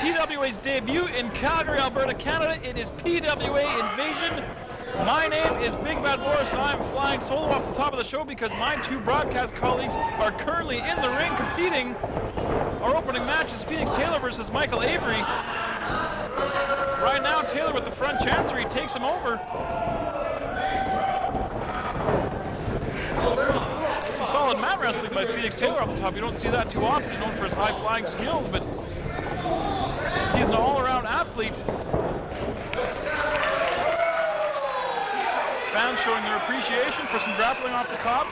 PWA's debut in Calgary, Alberta, Canada. It is PWA Invasion. My name is Big Bad Boris, and I'm flying solo off the top of the show because my two broadcast colleagues are currently in the ring competing. Our opening match is Phoenix Taylor versus Michael Avery. Right now, Taylor with the front chancery takes him over. Solid mat wrestling by Phoenix Taylor off the top. You don't see that too often. He's known for his high-flying skills, but he's an all-around athlete. Fans showing their appreciation for some grappling off the top.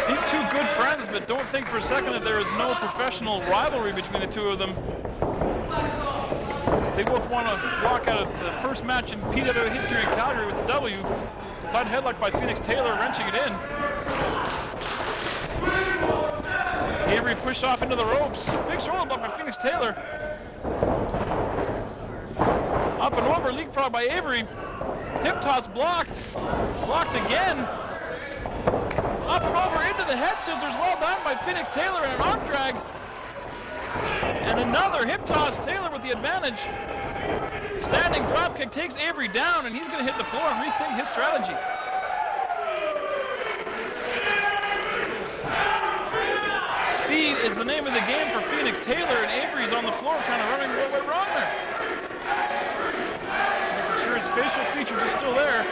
These two good friends, but don't think for a second that there is no professional rivalry between the two of them. They both want to walk out of the first match in PWA history in Calgary with the W. Side headlock by Phoenix Taylor, wrenching it in. Avery pushed off into the ropes. Big shoulder block by Phoenix Taylor. Up and over, leapfrog by Avery. Hip toss blocked. Blocked again. Up and over into the head scissors. Well done by Phoenix Taylor and an arm drag. And another hip toss. Taylor with the advantage. Standing dropkick takes Avery down, and he's going to hit the floor and rethink his strategy. Speed is the name of the game for Phoenix Taylor, and Avery's on the floor kind of running what went wrong there. Making sure his facial features are still there.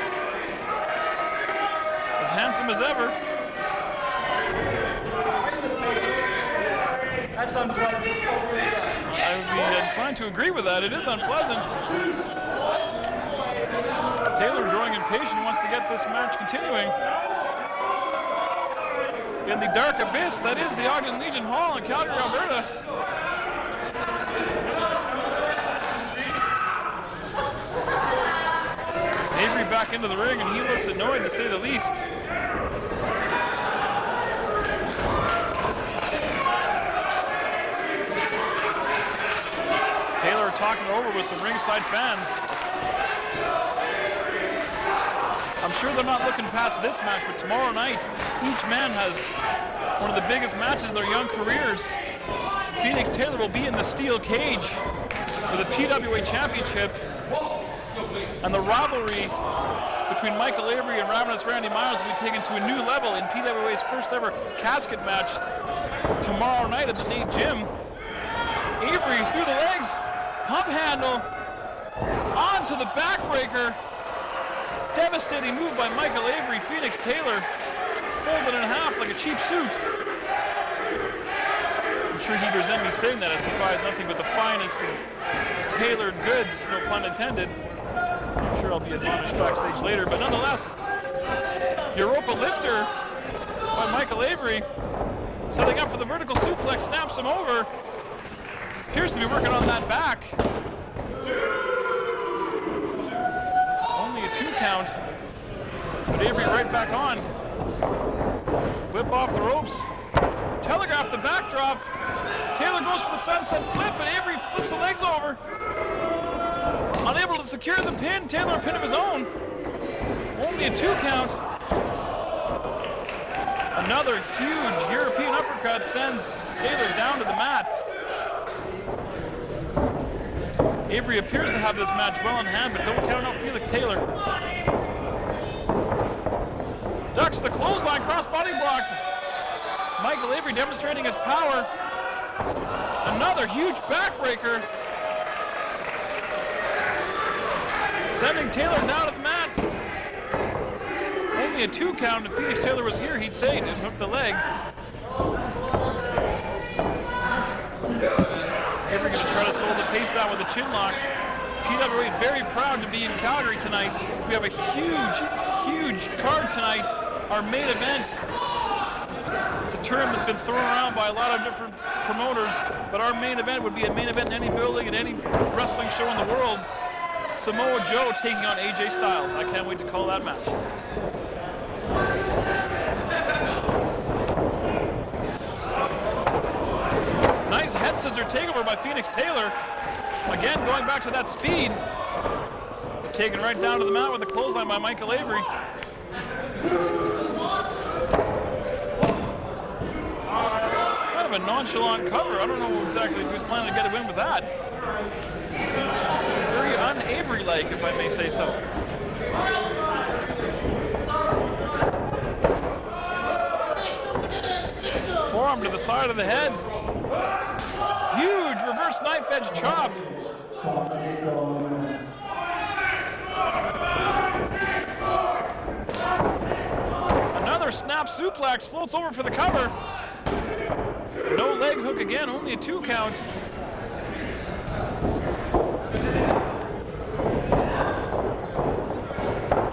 As handsome as ever. That's unpleasant. I would be inclined to agree with that. It is unpleasant. Taylor growing impatient, wants to get this match continuing. In the dark abyss, that is the Ogden Legion Hall in Calgary, Alberta. Avery back into the ring, and he looks annoyed to say the least. Taylor talking over with some ringside fans. I'm sure they're not looking past this match, but tomorrow night, each man has one of the biggest matches in their young careers. Phoenix Taylor will be in the steel cage for the PWA Championship. And the rivalry between Michael Avery and Ravenous Randy Myers will be taken to a new level in PWA's first ever casket match tomorrow night at the Nate Gym. Avery through the legs. Pump handle, onto the backbreaker. Devastating move by Michael Avery. Phoenix Taylor folded in half like a cheap suit. I'm sure he'd resent me saying that, as he buys nothing but the finest of tailored goods, no pun intended. I'm sure I'll be admonished backstage later, but nonetheless, Europa lifter by Michael Avery, setting up for the vertical suplex, snaps him over. Appears to be working on that back. Only a 2 count. But Avery right back on. Whip off the ropes. Telegraph the backdrop. Taylor goes for the sunset flip, but Avery flips the legs over. Unable to secure the pin. Taylor a pin of his own. Only a 2 count. Another huge European uppercut sends Taylor down to the mat. Avery appears to have this match well in hand, but don't count out Felix Taylor. Ducks the clothesline, cross-body block. Michael Avery demonstrating his power. Another huge backbreaker. Sending Taylor down to the mat. Only a 2 count. If Felix Taylor was here, he'd say he didn't hook the leg. Avery going to try to slow the pace down with a chin lock. PWA very proud to be in Calgary tonight. We have a huge card tonight. Our main event. It's a term that's been thrown around by a lot of different promoters, but our main event would be a main event in any building, in any wrestling show in the world. Samoa Joe taking on AJ Styles. I can't wait to call that match. Nice head scissor takeover by Phoenix Taylor. Again, going back to that speed. Taken right down to the mat with a clothesline by Michael Avery. Kind of a nonchalant cover. I don't know exactly if he was planning to get a win with that. Very un-Avery-like, if I may say so. Forearm to the side of the head. Huge reverse knife edge chop. Another snap suplex, floats over for the cover. No leg hook again, only a 2 count.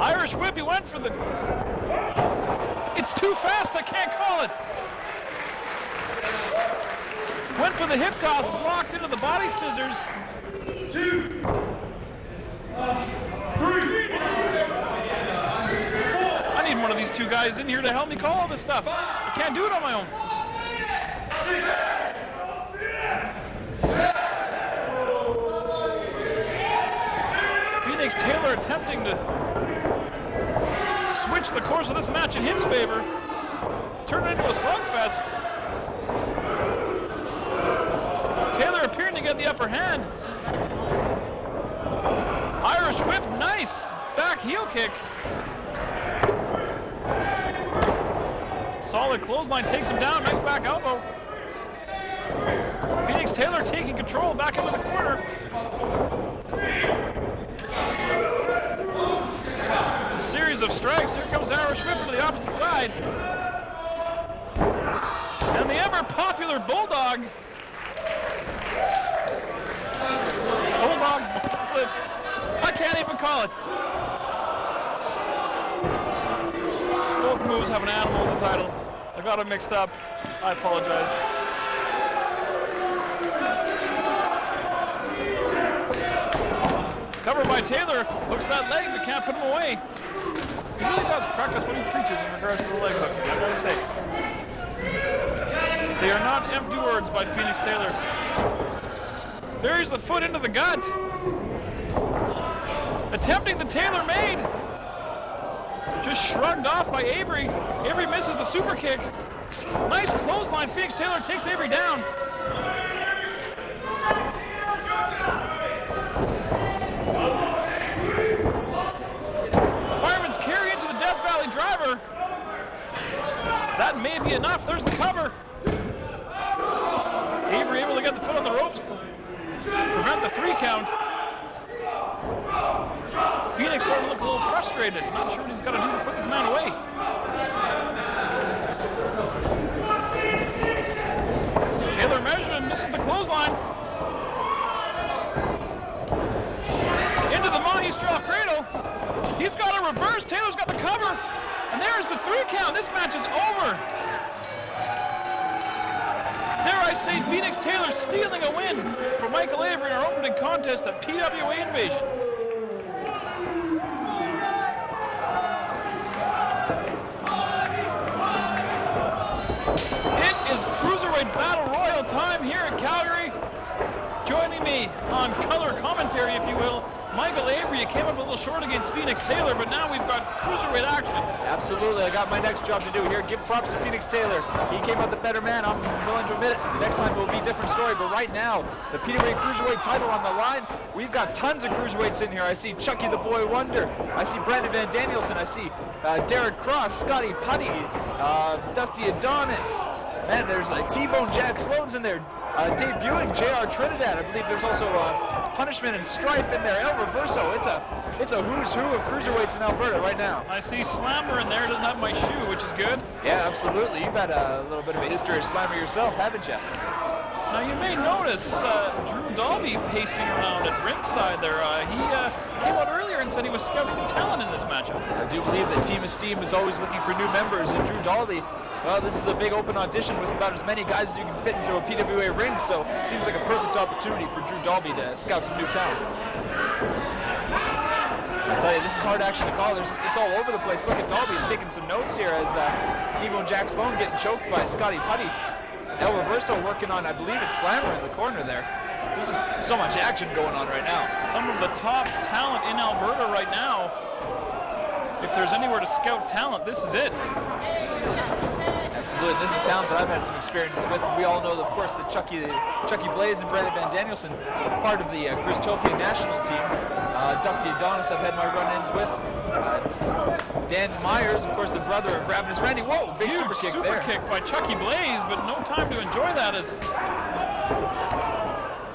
Irish whip, he went for the... It's too fast, I can't call it. Went for the hip toss, blocked into the body scissors. 2, 3. I need one of these two guys in here to help me call all this stuff. I can't do it on my own. Phoenix Taylor attempting to switch the course of this match in his favor. Turn it into a slugfest. Taylor appearing to get the upper hand. Irish whip, nice. Back heel kick. Solid clothesline, takes him down, nice back elbow. Phoenix Taylor taking control, back into the corner. A series of strikes, here comes Irish whip to the opposite side. And the ever popular Bulldog. Bulldog flip. I can't even call it. Both moves have an animal in the title. I got it mixed up. I apologize. Covered by Taylor. Hooks that leg, but can't put him away. He really does practice what he preaches in regards to the leg hook, I gotta say. They are not empty words by Phoenix Taylor. Buries the foot into the gut. Attempting the Taylor made. Just shrugged off by Avery. Avery misses the super kick. Nice clothesline. Phoenix Taylor takes Avery down. Fireman's carry into the Death Valley driver. That may be enough. There's the cover. Avery able to get the foot on the ropes to prevent the 3 count. Phoenix starting to look a little frustrated. Not sure what he's got to do to put this man away. Taylor measures and misses the clothesline. Into the Magistral Cradle. He's got a reverse. Taylor's got the cover. And there's the 3 count. This match is over. Dare I say, Phoenix Taylor stealing a win for Michael Avery in our opening contest at PWA Invasion. It is Cruiserweight Battle Royal time here in Calgary. Joining me on color commentary, if you will, Michael Avery. You came up a little short against Phoenix Taylor, but now we've got Cruiserweight action. Absolutely, I got my next job to do here. Give props to Phoenix Taylor. He came out the better man. I'm willing to admit it. Next time will be a different story, but right now, the PWA Cruiserweight title on the line. We've got tons of Cruiserweights in here. I see Chucky the Boy Wonder. I see Brandon VanDanielson. I see Deryck, Crosse, SCOTTY, PUTTY, Dusty Adonis. Man, there's T-Bone Jack Sloan's in there. Debuting JR Trinidad. I believe there's also Punishment and Strife in there. El Reverso. It's a who's who of cruiserweights in Alberta right now. I see Slammer in there. Doesn't have my shoe, which is good. Yeah, absolutely. You've had a little bit of a history of Slammer yourself, haven't you? Now you may notice Drew Dalby pacing around at ringside there. He came out earlier and said he was scouting talent in this matchup. I do believe that Team Esteem is always looking for new members, and Drew Dalby, well, this is a big open audition with about as many guys as you can fit into a PWA ring, so it seems like a perfect opportunity for Drew Dalby to scout some new talent. I tell you, this is hard action to call. It's all over the place. Look at Dalby. He's taking some notes here as T-Bone Jack Sloan getting choked by SCOTTY PUTTY. El Reverso working on, I believe it's Slammer in the corner there. There's just so much action going on right now. Some of the top talent in Alberta right now. If there's anywhere to scout talent, this is it. Absolutely. This is talent that I've had some experiences with. We all know, of course, that Chucky Blaze and VanDanielson are part of the Cruiserweight national team. Dusty Adonis I've had my run-ins with. Dan Myers, of course, the brother of Ravenous Randy. Whoa, big super kick there. Super kick by Chucky Blaze, but no time to enjoy that as...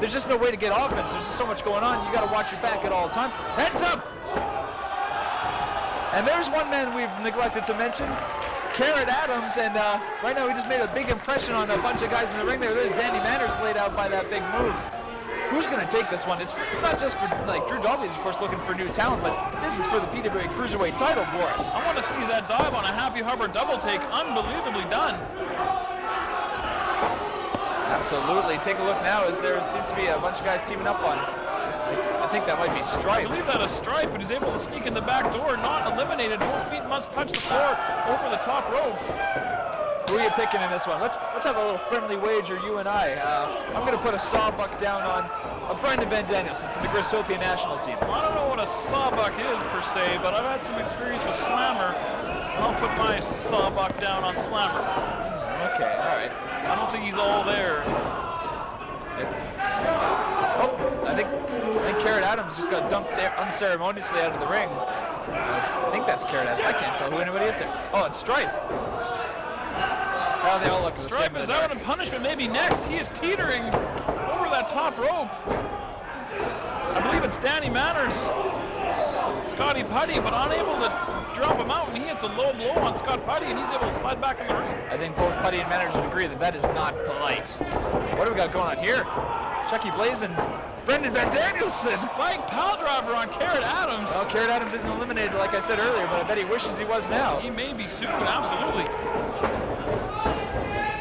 There's just no way to get offense. There's just so much going on. You got to watch your back at all times. Heads up! And there's one man we've neglected to mention, Carrot Adams, and right now he just made a big impression on a bunch of guys in the ring there. There's Danny Manners laid out by that big move. Who's going to take this one? It's not just for, like, Drew Dalby's, of course, looking for new talent, but this is for the PWA Cruiserweight title, Boris. I want to see that dive on a Happy Harbor double take. Unbelievably done. Absolutely. Take a look now as there seems to be a bunch of guys teaming up on. I think that might be Strife. I believe that is Strife, but he's able to sneak in the back door, not eliminated. Both feet must touch the floor over the top rope. Who are you picking in this one? Let's have a little friendly wager, you and I. I'm going to put a sawbuck down on Brendan VanDanielson from the Cruiserweight national team. Well, I don't know what a sawbuck is per se, but I've had some experience with Slammer. I'll put my sawbuck down on Slammer. Okay, all right. I don't think he's all there. I think Carrot Adams just got dumped unceremoniously out of the ring. I think that's Carrot Adams. I can't tell who anybody is there. Oh, it's Strife. Oh, they all look the Strife same. is out in punishment maybe next. He is teetering over that top rope. I believe it's Danny Manners. Scotty Putty, but unable to drop him out, and he hits a low blow on Scott Putty, and he's able to slide back in the ring. I think both Putty and Manners would agree that that is not polite. What do we got going on here? Chucky Blaze and Brendan VanDanielson. Spike pile driver on Carrot Adams. Well, Carrot Adams isn't eliminated like I said earlier, but I bet he wishes he was now. He may be soon, absolutely.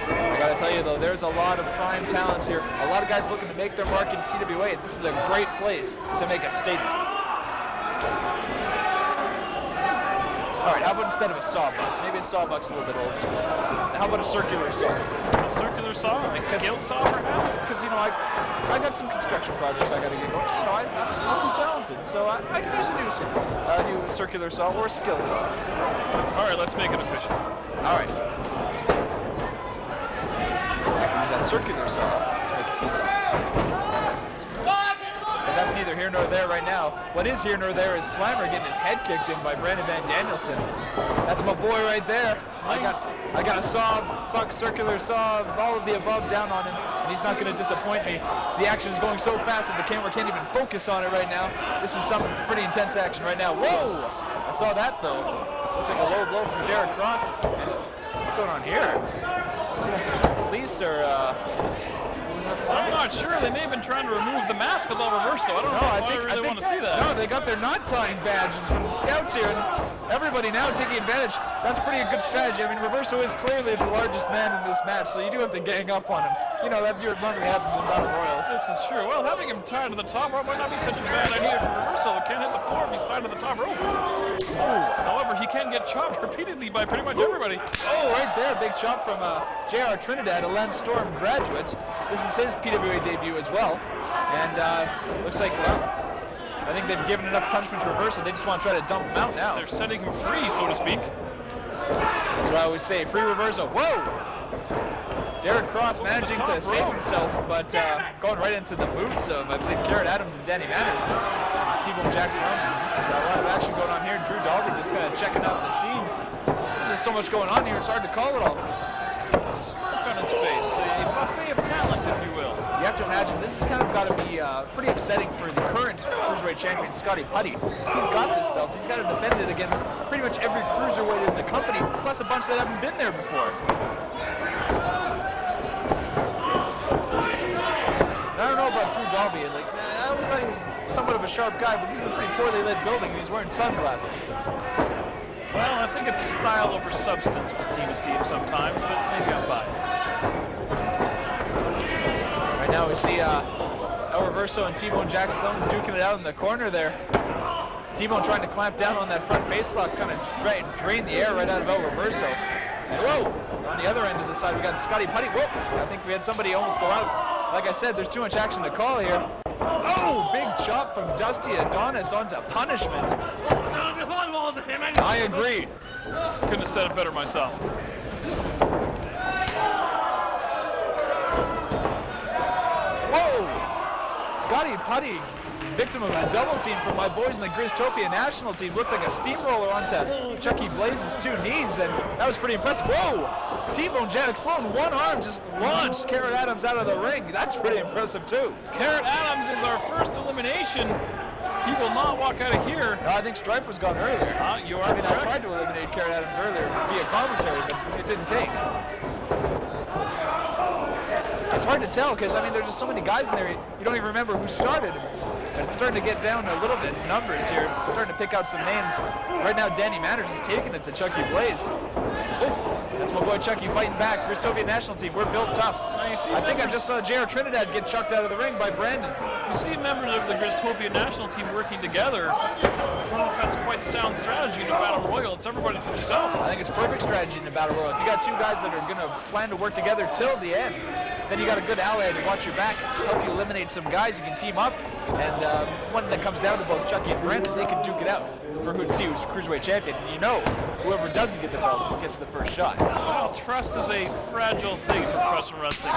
I gotta tell you though, there's a lot of prime talent here. A lot of guys looking to make their mark in PWA. This is a great place to make a statement. All right, how about instead of a sawbuck? Maybe a sawbuck's a little bit old school. How about a circular saw? A circular saw? A skilled saw, perhaps? Because, you know, I got some construction projects I got to get going. You know, I'm multi-talented, so I can use a new circular saw or a skill saw. All right, let's make it official. All right. I can use that circular saw to make a seesaw. But that's neither here nor there right now. What is here nor there is Slammer getting his head kicked in by Brendan VanDanielson. That's my boy right there. I got a saw, buck, circular saw, all of the above down on him, and he's not going to disappoint me. The action is going so fast that the camera can't even focus on it right now. This is some pretty intense action right now. Whoa! I saw that though. Looks like a low blow from Deryck Crosse. What's going on here? Police are I'm not sure. They may have been trying to remove the mask of Reverso. I don't know. I really want to see that. No, they got their knot tying badges from the scouts here, and everybody now taking advantage. That's pretty a good strategy. I mean, Reverso is clearly the largest man in this match, so you do have to gang up on him. You know, that normally happens in Battle Royals. This is true. Well, having him tied to the top rope might not be such a bad idea for Reverso. He can't hit the floor if he's tied to the top rope. However, he can get chopped repeatedly by pretty much everybody. Oh, right there, big chop from JR Trinidad, a Lens Storm graduate. This is his PWA debut as well. And looks like, well, I think they've given enough punishment to Reverso. They just want to try to dump him out now. They're setting him free, so to speak. That's what I always say, free Reverso. Whoa! Deryck Crosse managing to save himself, but going right into the boots of, I believe, Carrot Adams and Danny Manners. T-Bone Jack Sloan. This is a lot of action going on here. Drew Dalby just kind of checking out the scene. There's so much going on here, it's hard to call it all. A smirk on his face, a buffet of talent, if you will. You have to imagine, this has kind of got to be pretty upsetting for the current Cruiserweight champion, Scotty Putty. He's got this belt. He's got to defend it against pretty much every Cruiserweight in the company, plus a bunch that haven't been there before. I don't know about Drew Dalby. Like, I always thought he was somewhat of a sharp guy, but this is a pretty poorly lit building, and he's wearing sunglasses. Well, I think it's style over substance with Team Esteem sometimes, but maybe I'm biased. Right now we see Reverso and T-Bone Jack Sloan duking it out in the corner there. T-Bone trying to clamp down on that front face lock, kind of try and drain the air right out of Reverso. And whoa! On the other end of the side, we got Scotty Putty. Whoa! I think we had somebody almost go out. Like I said, there's too much action to call here. Oh! Big chop from Dusty Adonis onto punishment. I agree. Couldn't have said it better myself. Scotty PUTTY, victim of a double team from my boys in the Grizztopia national team, looked like a steamroller onto Chucky Blaze's 2 knees, and that was pretty impressive. Whoa! T-Bone Jack Sloan, one arm just launched Carrot Adams out of the ring. That's pretty impressive too. Carrot Adams is our first elimination. He will not walk out of here. No, I think Strife was gone earlier. You are correct. I tried to eliminate Carrot Adams earlier via commentary, but it didn't take. It's hard to tell because, I mean, there's just so many guys in there, you don't even remember who started. And it's starting to get down a little bit in numbers here. Starting to pick out some names. Right now, Danny Manners is taking it to Chucky Blaze. Oh, that's my boy Chucky fighting back. Grizztopia national team, we're built tough. Now you see I think I just saw JR Trinidad get chucked out of the ring by Brandon. You see members of the Grizztopia national team working together. I don't know if that's quite sound strategy in a battle royal. It's everybody to themselves. I think it's perfect strategy in the battle royal. If you got 2 guys that are going to plan to work together till the end, then you got a good ally to watch your back, help you eliminate some guys. You can team up, and when it comes down to both Chucky and Brandon, they can duke it out for who to see who's Cruiserweight champion. And you know, whoever doesn't get the belt gets the first shot. Well, trust is a fragile thing in professional wrestling.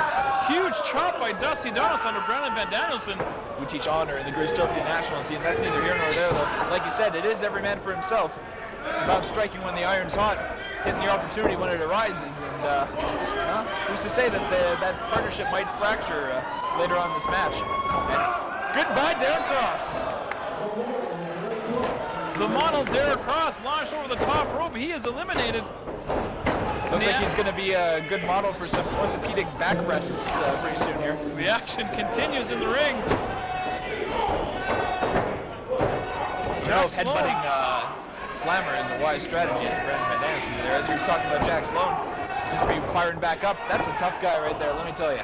Huge chop by Dusty Adonis under Brandon VanDanielson. We teach honor in the Grizztopia national team. That's neither here nor there, though. Like you said, it is every man for himself. It's about striking when the iron's hot, hitting the opportunity when it arises, and who's to say that that partnership might fracture later on in this match. And goodbye, Deryck Crosse. The model Deryck Crosse launched over the top rope. He is eliminated. Looks like he's going to be a good model for some orthopedic back rests pretty soon here. The action continues in the ring. You know, headbutting Slammer is a wise strategy, as Brandon VanDanielson there. As you were talking about Jack Sloan, seems to be firing back up. That's a tough guy right there, let me tell you.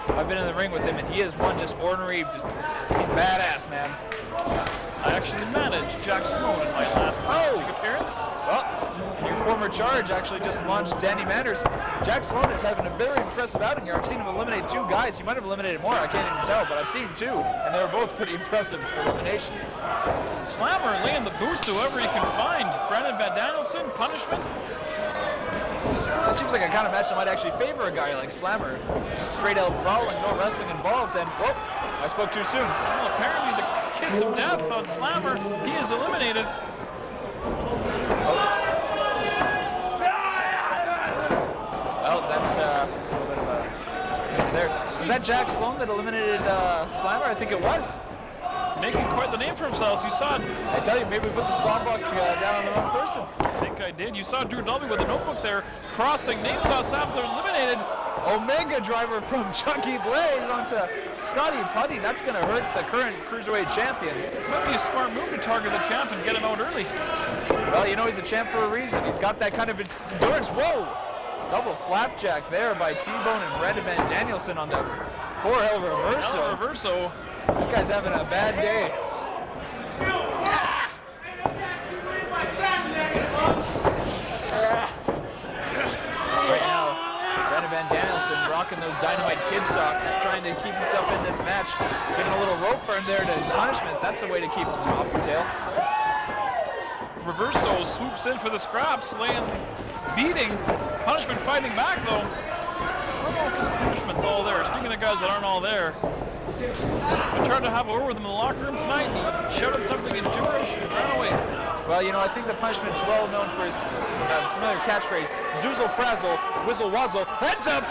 I've been in the ring with him, and he is one just ornery, he's badass, man. I actually managed Jack Sloan in my last appearance. Well, your former charge actually just launched Danny Manners. Jack Sloan is having a very impressive outing here. I've seen him eliminate 2 guys. He might have eliminated more, I can't even tell, but I've seen 2, and they were both pretty impressive eliminations. Slammer laying the boots to whoever he can find. Brandon VanDanielson, punishment. That seems like a kind of match that might actually favor a guy like Slammer. Just straight out brawling, no wrestling involved, and whoop, I spoke too soon. Well, apparently the kiss of death on Slammer, he is eliminated. Well, that's a little bit of a miss there. Was that Jack Sloan that eliminated Slammer? I think it was. Making quite the name for himself. You saw it. I tell you, maybe we put the sawbuck down on the wrong person. I think I did. You saw Drew W with a notebook there, crossing names off after eliminated. Omega driver from Chucky Blaze onto Scotty PUTTY. That's going to hurt the current Cruiserweight champion. Might be a smart move to target the champ and get him out early. Well, you know, he's a champ for a reason. He's got that kind of endurance. Whoa! Double flapjack there by T-Bone and Brandon VanDanielson on the poor El Reverso. Reverso. That guy's having a bad day. Right now, Brandon VanDanielson rocking those Dynamite Kid socks, trying to keep himself in this match. Giving a little rope burn there to punishment. That's the way to keep him off your tail. Reverso swoops in for the scraps, laying, beating. Punishment fighting back though. I don't know if this punishment's all there. Speaking of guys that aren't all there, I tried to have a word with him in the locker room tonight, and he shouted something in gibberish and ran away. Well, you know, I think the punishment's well known for his familiar catchphrase, Zoozle Frazzle, Whizzle Wazzle, heads up!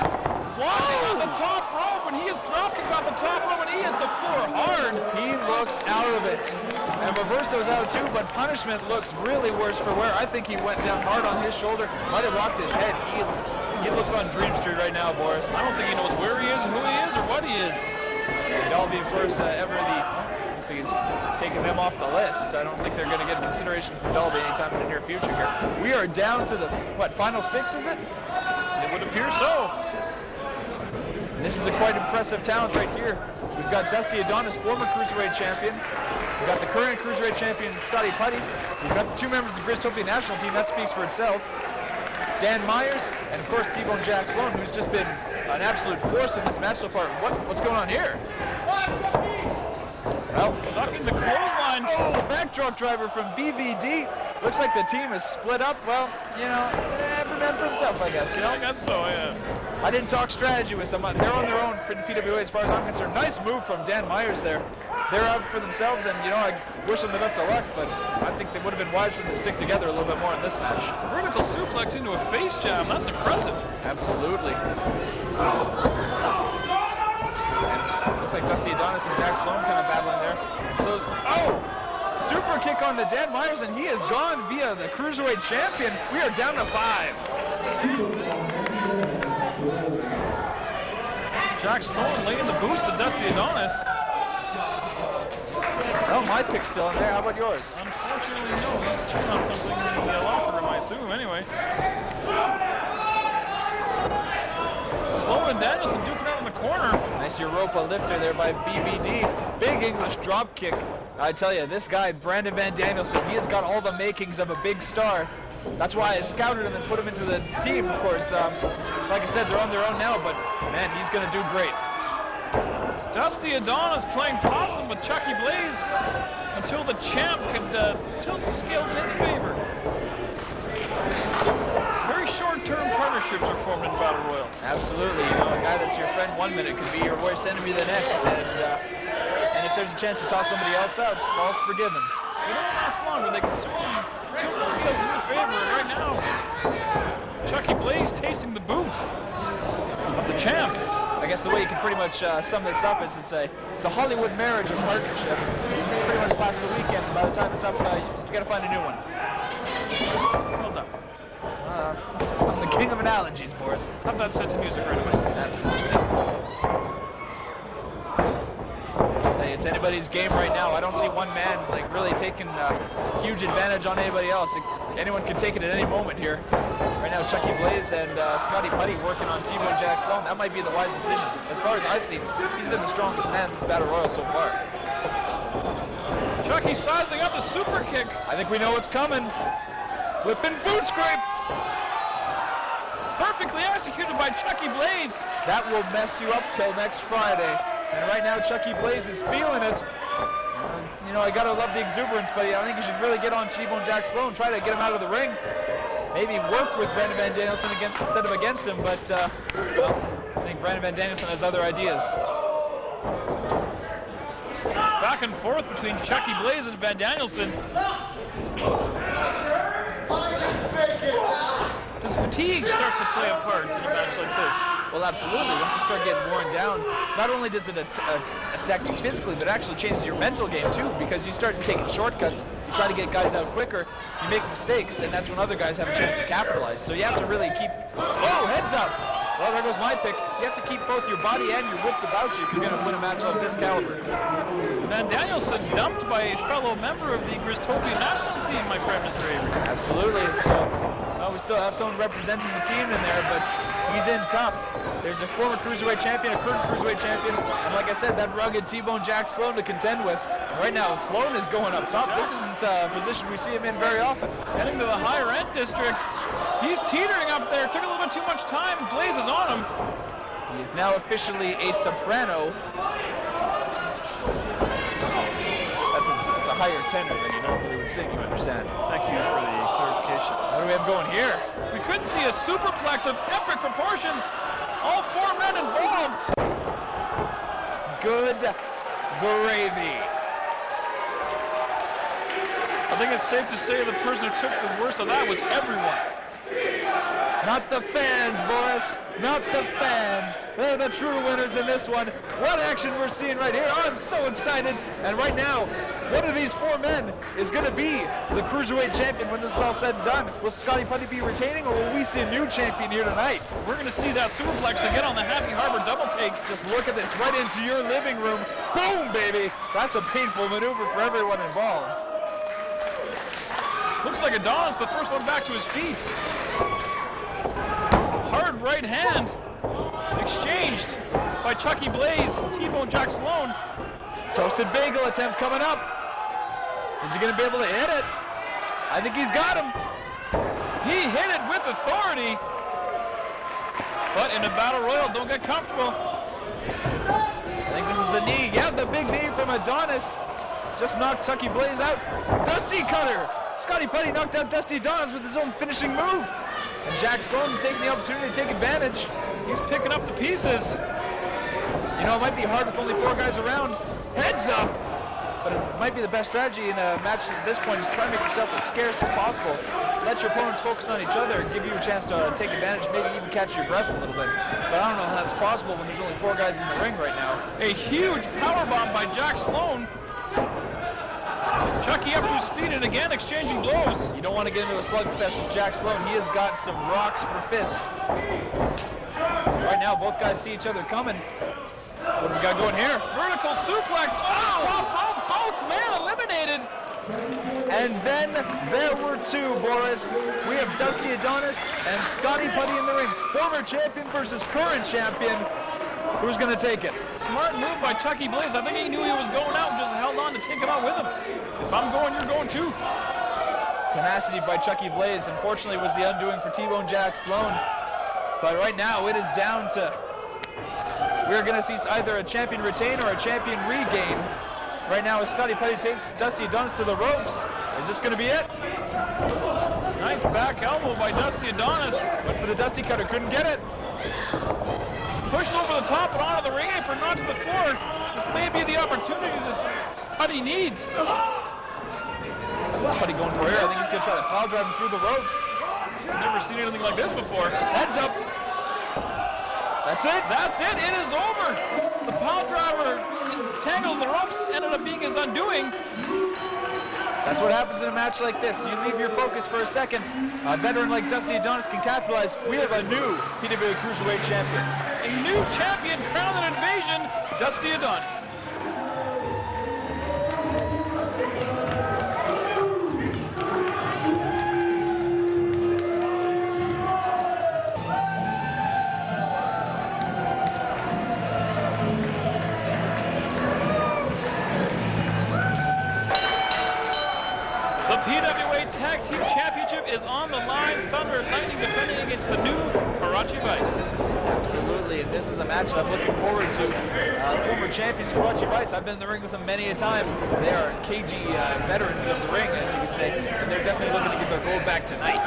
Wazzy on the top rope, and he is dropping on the top rope, and he hit the floor hard. He looks out of it. And Reverso's out too, but punishment looks really worse for wear. I think he went down hard on his shoulder, might have rocked his head. He looks on Dream Street right now, Boris. I don't think he knows where he is, who he is, or what he is. Dalby, of course, Everly, looks like he's taking them off the list. I don't think they're going to get consideration for Dalby anytime in the near future here. We are down to the, final 6, is it? It would appear so. And this is a quite impressive talent right here. We've got Dusty Adonis, former Cruiserweight champion. We've got the current Cruiserweight champion, Scotty PUTTY. We've got the 2 members of the Grizztopia national team. That speaks for itself. Dan Myers, and of course T-Bone Jack Sloan, who's just been an absolute force in this match so far. What's going on here? Well, ducking the clothesline. Oh, backdrop driver from BVD. Looks like the team is split up. Well, you know, every man for himself, I guess, you know? I guess so, yeah. I didn't talk strategy with them. They're on their own for the PWA as far as I'm concerned. Nice move from Dan Myers there. They're out for themselves, and, you know, I wish them the best of luck, but I think they would have been wise for them to stick together a little bit more in this match. Vertical suplex into a face jam. That's impressive. Absolutely. And looks like Dusty Adonis and Jack Sloan kind of battling there. And so, super kick on to Dan Myers, and he is gone via the Cruiserweight champion. We are down to 5. Jack Sloan laying the boost to Dusty Adonis. Well, my pick's still in there. How about yours? Unfortunately, no. He's checking on something in the locker room, I assume, anyway. Sloan and Danielson duking out in the corner. Nice Europa lifter there by BVD. Big English drop kick. I tell you, this guy, Brandon VanDanielson, he has got all the makings of a big star. That's why I scouted him and put him into the team, of course. Like I said, they're on their own now, but man, he's going to do great. Dusty Adonis playing possum with Chucky Blaze until the champ could tilt the scales in his favor. Very short-term partnerships are formed in Battle Royal. Absolutely. You know, a guy that's your friend one minute could be your worst enemy the next. And if there's a chance to toss somebody else out, all's forgiven. They don't last long, but they can certainly tilt the scales in your favor. And right now, Chucky Blaze tasting the boot of the champ. I guess the way you can pretty much sum this up is it's a Hollywood marriage of partnership. You pretty much last the weekend, and by the time it's up, you got to find a new one. Well done. I'm the king of analogies, Boris. Have that set to music right away. Absolutely. Hey, it's anybody's game right now. I don't see one man like really taking huge advantage on anybody else. Anyone can take it at any moment here. Right now, Chucky Blaze and SCOTTY PUTTY working on T-Bone Jack Sloan. That might be the wise decision. As far as I've seen, he's been the strongest man in this Battle Royal so far. Chucky sizing up the super kick. I think we know what's coming. Flipping boot scrape. Perfectly executed by Chucky Blaze. That will mess you up till next Friday. And right now, Chucky Blaze is feeling it. You know, I gotta love the exuberance, but I think you should really get on T-Bone Jack Sloan, try to get him out of the ring. Maybe work with Brandon VanDanielson instead of against him, but well, I think Brandon VanDanielson has other ideas. Back and forth between Chucky Blaze and VanDanielson. Does fatigue start to play a part in a match like this? Well, absolutely. Once you start getting worn down, not only does it attack you physically, but it actually changes your mental game too, because you start taking shortcuts, you try to get guys out quicker, you make mistakes, and that's when other guys have a chance to capitalize. So you have to really keep, oh, heads up! Well, there goes my pick. You have to keep both your body and your wits about you if you're going to win a match of this caliber. VanDanielson dumped by a fellow member of the Gristopian national team, my friend, Mr. Avery. Absolutely. So, well, we still have someone representing the team in there, but he's in tough. There's a former Cruiserweight champion, a current Cruiserweight champion, and like I said, that rugged T-Bone Jack Sloan to contend with. And right now, Sloan is going up top. This isn't a position we see him in very often. Heading to the higher end district. He's teetering up there. Took a little bit too much time. Blaze is on him. He is now officially a soprano. That's a higher tenor than you normally would sing, you understand. Thank you for the clarification. What do we have going here? We could see a superplex of epic proportions. All 4 men involved. Good gravy. I think it's safe to say the person who took the worst of that was everyone. Not the fans, Boris. Not the fans. They're the true winners in this one. What action we're seeing right here. I'm so excited. And right now, one of these 4 men is going to be the Cruiserweight champion when this is all said and done. Will SCOTTY PUTTY be retaining, or will we see a new champion here tonight? We're going to see that superplex again on the Happy Harbor double take. Just look at this, right into your living room. Boom, baby. That's a painful maneuver for everyone involved. Looks like Adonis, the first one back to his feet. Hard right hand exchanged by Chucky Blaze, T-Bone Jack Sloan. Toasted bagel attempt coming up. Is he going to be able to hit it? I think he's got him. He hit it with authority. But in a battle royal, don't get comfortable. I think this is the knee. Yeah, the big knee from Adonis. Just knocked Chucky Blaze out. Dusty Cutter. SCOTTY PUTTY knocked out Dusty Adonis with his own finishing move. And Jack Sloan taking the opportunity to take advantage. He's picking up the pieces. You know, it might be hard with only 4 guys around. Heads up! But it might be the best strategy in a match at this point is try to make yourself as scarce as possible. Let your opponents focus on each other and give you a chance to take advantage, maybe even catch your breath a little bit. But I don't know how that's possible when there's only 4 guys in the ring right now. A huge powerbomb by Jack Sloan. Chucky up to his feet and again exchanging blows. You don't want to get into a slugfest with Jack Sloan. He has got some rocks for fists. Right now, both guys see each other coming. What do we got going here? Vertical suplex. Oh, top rope. Both men eliminated. And then there were 2, Boris. We have Dusty Adonis and SCOTTY PUTTY in the ring. Former champion versus current champion. Who's going to take it? Smart move by Chucky Blaze. I think he knew he was going out and just held on to take him out with him. If I'm going, you're going too. Tenacity by Chucky Blaze, unfortunately, was the undoing for T-Bone Jack Sloan. But right now, it is down to... We're going to see either a champion retain or a champion regain. Right now, as SCOTTY PUTTY takes Dusty Adonis to the ropes. Is this going to be it? Nice back elbow by Dusty Adonis. Went for the Dusty Cutter, couldn't get it. Pushed over the top and onto the ring apron, not to the floor. This may be the opportunity that Putty needs. What's Putty going for here? I think he's going to try to pile drive him through the ropes. Never seen anything like this before. Heads up. That's it. That's it. It is over. The pile driver tangled the ropes, ended up being his undoing. That's what happens in a match like this. You leave your focus for a second. A veteran like Dusty Adonis can capitalize. We have a new PWA Cruiserweight champion. A new champion crowned in Invasion, Dusty Adonis. The PWA Tag Team Championship is on the line. Thunder and Lightning defending against the new KARACHI Vice. Absolutely, and this is a match that I'm looking forward to. Former champions KARACHI Vice, I've been in the ring with them many a time. They are cagey veterans of the ring, as you could say, and they're definitely looking to get their gold back tonight.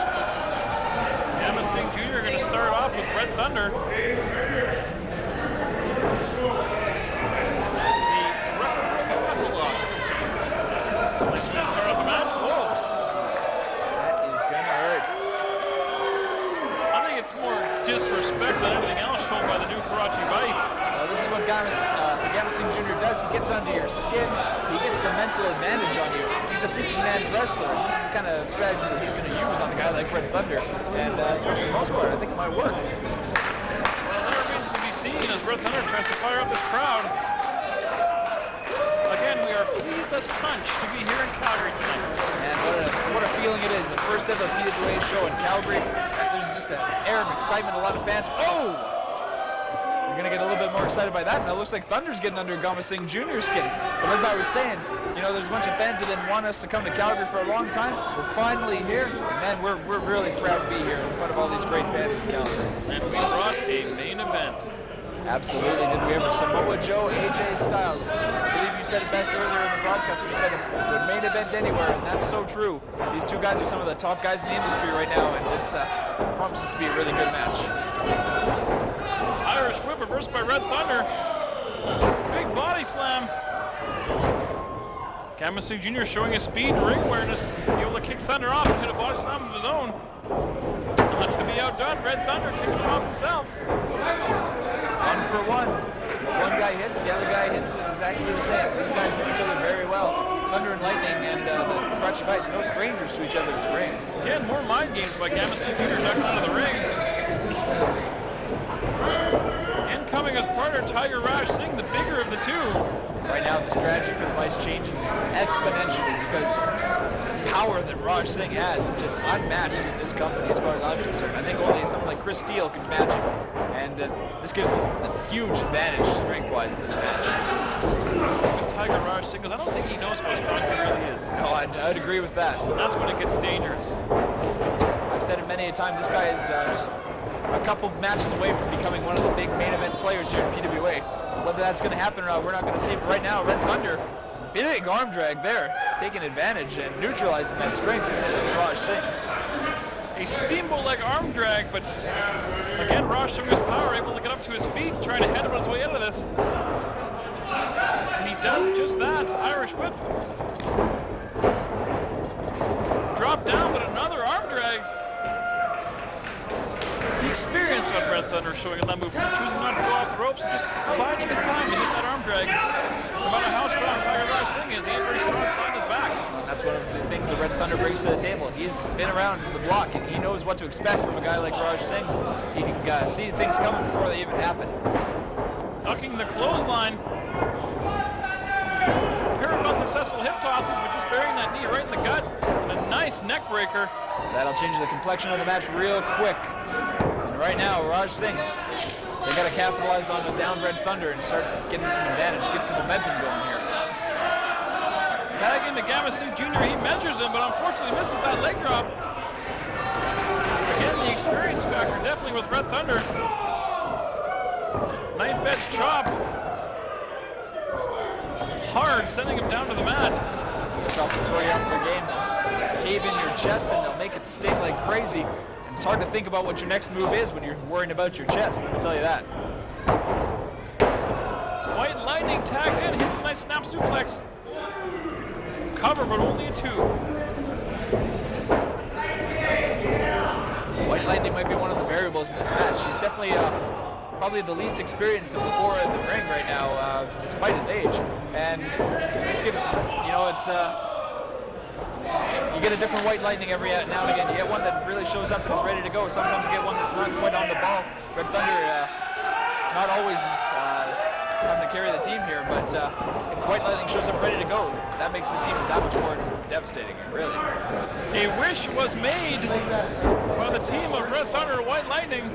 Gama Singh Jr. going to start off with Red Thunder. Disrespect than anything else shown by the new KARACHI Vice. This is what Gama Singh Jr. does. He gets under your skin. He gets the mental advantage on you. He's a 50-man wrestler. This is the kind of strategy that he's going to use on a guy like Red Thunder. And for the most part, I think it might work. Well, that remains to be seen as Red Thunder tries to fire up this crowd. Again, we are pleased as punch to be here in Calgary tonight. And what a feeling it is. The first ever PWA show in Calgary. There's just an air of excitement, a lot of fans. Oh! You're going to get a little bit more excited by that. Now it looks like Thunder's getting under Gama Singh Jr.'s skin. But as I was saying, you know, there's a bunch of fans that didn't want us to come to Calgary for a long time. We're finally here. And man, we're really proud to be here in front of all these great fans in Calgary. And we brought a main event. Absolutely. Did we ever? Samoa Joe, AJ Styles. I believe you said it best earlier in the broadcast when you said the main event anywhere, and that's so true. These two guys are some of the top guys in the industry right now, and it's promises to be a really good match. Irish whip reversed by Red Thunder. Big body slam. Gama Singh Jr. showing his speed and ring awareness, be able to kick Thunder off and hit a body slam of his own. Not to be outdone. Red Thunder kicking him off himself. 1 for 1. One guy hits, the other guy hits exactly the same. These guys know each other very well. Thunder and Lightning and the KARACHI Vice, no strangers to each other in the ring. Again, more mind games by Gama Singh Jr. ducking out of the ring. Incoming as partner, Tiger Raj Singh, the bigger of the two. Right now, the strategy for the Vice changes exponentially because the power that Raj Singh has is just unmatched in this company as far as I'm concerned. I think only someone like Chris Steele can match it. And this gives him a huge advantage strength-wise in this match. Tiger Raj Singh, I don't think he knows how strong he really is. No, I'd agree with that. That's when it gets dangerous. I've said it many a time, this guy is just a couple matches away from becoming one of the big main event players here in PWA. Whether that's going to happen or not, we're not going to see. But right now, Red Thunder, big arm drag there, taking advantage and neutralizing that strength of Raj Singh. a steamboat like arm drag, but again, Raj showing his power, able to get up to his feet, trying to head him on his way out of this. And he does just that. Irish whip. Drop down, but another arm drag. The experience of Red Thunder showing in that move, choosing not to go off the ropes and just biding his time to hit that arm drag. No matter how strong Singh is, he ain't very strong behind his back. That's one of the things that Red Thunder brings to the table. He's been around the block and he knows what to expect from a guy like Raj Singh. He can see things coming before they even happen. Ducking the clothesline. A pair of unsuccessful hip tosses, but just burying that knee right in the gut. And a nice neck breaker. That'll change the complexion of the match real quick. And right now, Raj Singh, they got to capitalize on the down Red Thunder and start getting some advantage, get some momentum going here. Tag into Gama Singh Jr. He measures him, but unfortunately misses that leg drop. Again, the experience factor definitely with Red Thunder. Knife edge chop. Hard, sending him down to the mat. Chop will throw you off your game. Cave in your chest and they'll make it sting like crazy. And it's hard to think about what your next move is when you're worrying about your chest, let me tell you that. White Lightning tagged in, hits a nice snap suplex. Cover, but only a 2. White Lightning might be one of the variables in this match. She's definitely probably the least experienced of the 4 in the ring right now, despite his age. And this gives, you know, it's you get a different White Lightning every now and again. You get one that really shows up and is ready to go. Sometimes you get one that's not quite on the ball. Red Thunder, not always having to carry the team here, but if White Lightning shows up ready to go, that makes the team that much more devastating, really. A wish was made by the team of Red Thunder and White Lightning,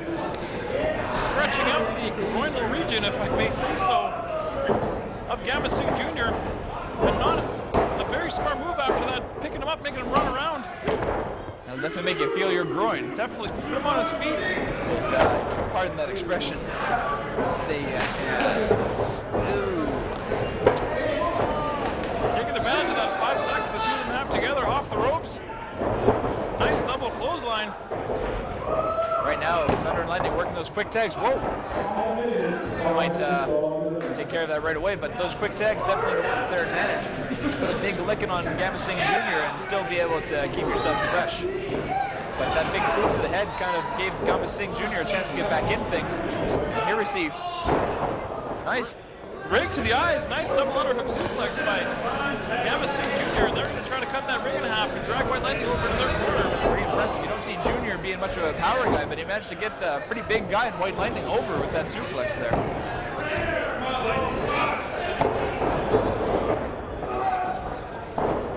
stretching out the groinal region, if I may say so, of Gama Singh Jr. And not a very smart move after that, picking him up, making him run around. That'll definitely make you feel your groin. Definitely put him on his feet. Pardon that expression. Say, ooh. Taking advantage of that 5 seconds the 2 of them have together off the ropes. Nice double clothesline. Right now, Thunder and Lightning working those quick tags. Whoa! Might take care of that right away, but those quick tags definitely work to their advantage. Put a big licking on Gama Singh Jr. and still be able to keep yourselves fresh. But that big boot to the head kind of gave Gama Singh Jr. a chance to get back in things. And here we see nice rig to the eyes, nice double underhook suplex by Gama Singh Jr. And they're going to try to cut that ring in half and drag White Lightning over to their corner. Pretty impressive. You don't see Jr. being much of a power guy, but he managed to get a pretty big guy in White Lightning over with that suplex there.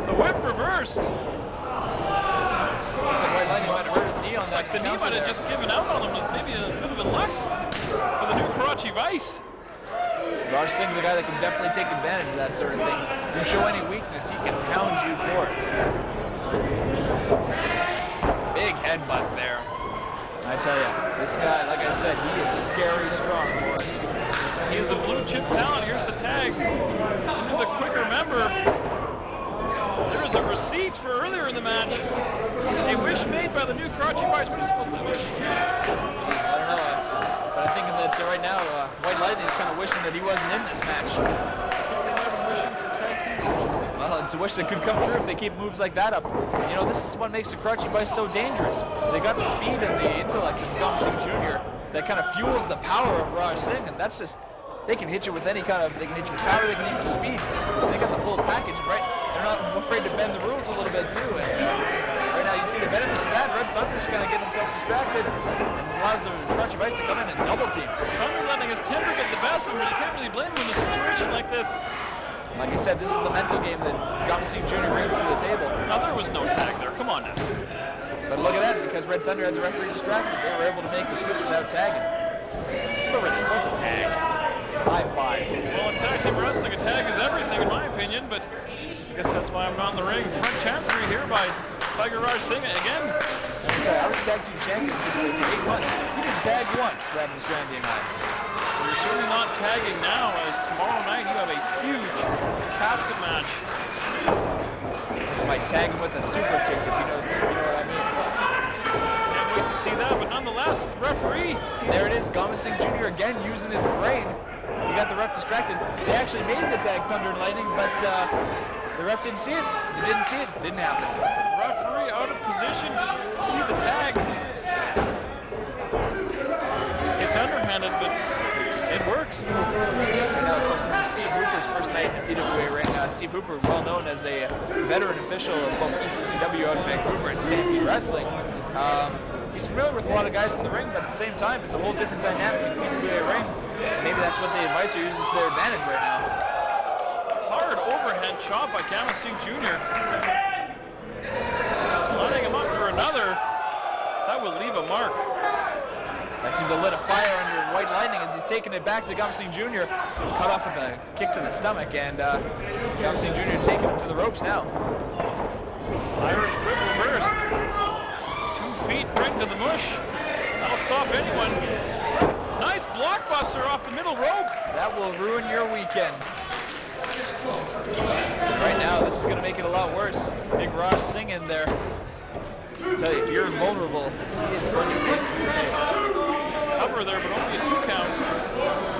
The whip reversed. Looks like White Lightning might have hurt his knee on that. Like the knee might have just given out on him with maybe a bit of a luck for the new KARACHI Vice. Raj Singh's a guy that can definitely take advantage of that sort of thing. If you show any weakness, he can hound you for it. Big headbutt there. I tell you, this guy, like I said, he is scary strong, boys. He is a blue chip talent. Here's the tag into the quicker member. There is a receipt for earlier in the match. A wish made by the new KARACHI Vice. What is supposed to be wishing here? I don't know, but I'm thinking that right now, White Lightning is kind of wishing that he wasn't in this match. Well, it's a wish that could come true if they keep moves like that up. You know, this is what makes the KARACHI Vice so dangerous. They got the speed and the intellect of Gama Singh Jr. that kind of fuels the power of Raj Singh, and that's just, they can hit you with any kind of, they can hit you with power, they can hit you with speed. They got the full package, right? They're not afraid to bend the rules a little bit too. And right now you see the benefits of that. Red Thunder's kind of getting himself distracted and allows the KARACHI Vice to come in and double team. Thunder letting his temper get the best of him, but you can't really blame him in a situation like this. Like I said, this is the mental game that Gama Singh Jr. brings to the table. Now there was no tag there, come on now. But look at that, because Red Thunder had the referee distracted, they were able to make the switch without tagging. What's a tag? It's a high five. Well, in tag team wrestling, a tag is everything in my opinion, but I guess that's why I'm not in the ring. Front chancery here by Tiger Raj Singh again. I was tag team champion for 8 months. You didn't tag once, Ravenous Randy and I. You're certainly not tagging now, as tomorrow night you have a huge casket match. You might tag him with a super kick if you know what I mean. ask the referee. There it is, Gama Singh Jr. again using his brain. He got the ref distracted. They actually made the tag Thunder and Lightning, but the ref didn't see it. He didn't see it. Didn't happen. Referee out of position. See the tag. It's underhanded, but it works. Now, of course, this is Steve Hooper's first night in the PWA ring. Steve Hooper, well known as a veteran official of both ECCW out in Vancouver and Stampede Wrestling. He's familiar with a lot of guys in the ring, but at the same time, it's a whole different dynamic in the PWA ring. Maybe that's what the advice are using to their advantage right now. Hard overhead chop by Gama Singh Jr. Lining him up for another. That will leave a mark. That seemed to lit a fire under White Lightning as he's taking it back to Gama Singh Jr. Cut off with a kick to the stomach, and Gama Singh Jr. taking him to the ropes now. Irish whip reversed. 2 feet right to the mush. That'll stop anyone. Nice blockbuster off the middle rope. That will ruin your weekend. Right now, this is going to make it a lot worse. Big Raj Singh in there. I tell you, if you're vulnerable, he is going to make you pay. Cover there, but only a 2 count.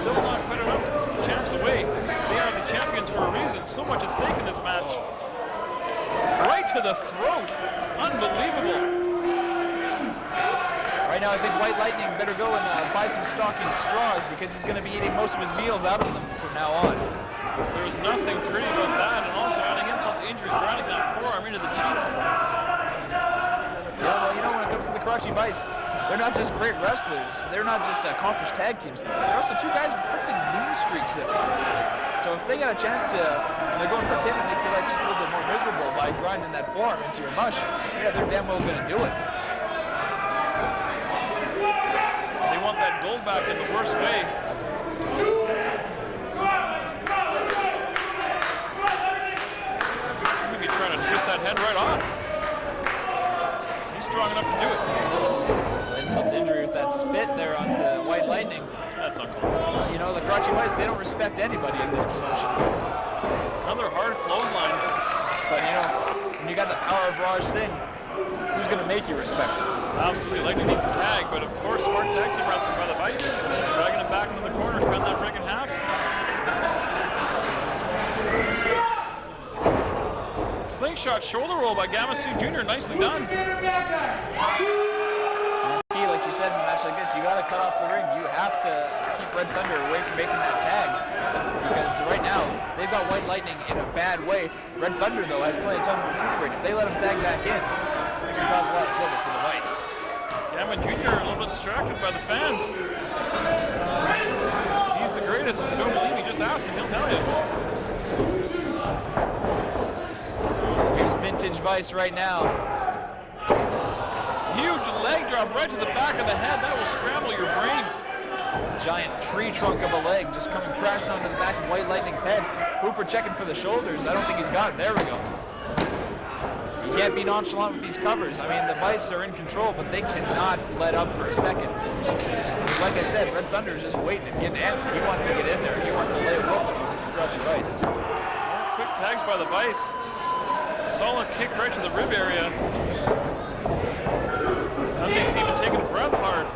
Still not quite enough to put the champs away. They are the champions for a reason. So much at stake in this match. Right to the throat. Unbelievable. Right now, I think White Lightning better go and buy some stocking straws because he's going to be eating most of his meals out of them from now on. There's nothing pretty about that, and also adding insult to injury, grinding that forearm into the cheek. Yeah, well, you know, when it comes to the Karachi Vice, they're not just great wrestlers. They're not just accomplished tag teams. They're also 2 guys with freaking mean streaks in them. So if they got a chance to, and they're going for a pin and they feel like just a little bit more miserable by grinding that forearm into your mush, yeah, they're damn well going to do it. They want that gold back in the worst way. Maybe trying to twist that head right off. He's strong enough to do it. Insult to injury with that spit there onto White Lightning. That's not cool. You know, the Karachi Vice, they don't respect anybody in this promotion. Another hard clothesline. But you know, when you got the power of Raj Singh, who's going to make you respect it? Absolutely. Lightning needs a tag, but of course, smart tag team wrestling by the Vice. Dragging him back into the corner, spend that ring in half. Slingshot shoulder roll by Gama Singh Jr. Nicely done. Like you said, in a match like this, you got to cut off the ring. You have to keep Red Thunder away from making that tag. Because right now, they've got White Lightning in a bad way. Red Thunder, though, has plenty of time to recuperate. If they let him tag back in, it can cause a lot of trouble for the Vice. Gama Jr. a little bit distracted by the fans. He's the greatest. If you don't believe me, just ask him. He'll tell you. Here's Vintage Vice right now. Huge leg drop right to the back of the head. That will scramble your brain. Giant tree trunk of a leg just coming crashing onto the back of White Lightning's head. Hooper checking for the shoulders. I don't think he's got it. There we go. You can't be nonchalant with these covers. I mean, the Vice are in control, but they cannot let up for a second. Like I said, Red Thunder is just waiting and getting antsy. He wants to get in there. He wants to lay a rope on Karachi Vice. Quick tags by the Vice. Solid kick right to the rib area. Nothing's even taking a breath hard.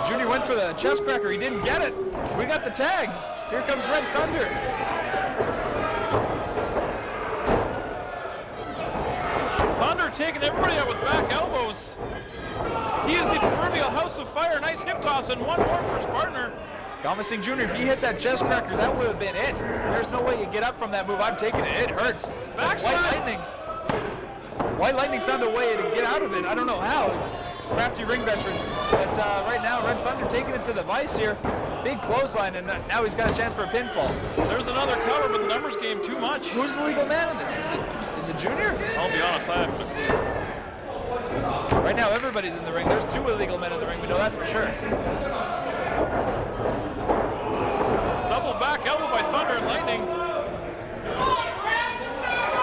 Junior went for the chest cracker. He didn't get it. We got the tag. Here comes Red Thunder. Thunder taking everybody out with back elbows. He is the proverbial house of fire. Nice hip toss and one more for his partner. Gama Singh Jr., if he hit that chest cracker, that would have been it. There's no way you get up from that move. I'm taking it. It hurts. White Lightning found a way to get out of it. I don't know how. It's a crafty ring veteran. But right now, Red Thunder taking it to the Vice here. Big clothesline, and now he's got a chance for a pinfall. There's another cover, but the numbers game too much. Who's the legal man in this? Is it Junior? I'll be honest, I haven't a clue. Right now, everybody's in the ring. There's 2 illegal men in the ring. We know that for sure. Double back elbow by Thunder and Lightning.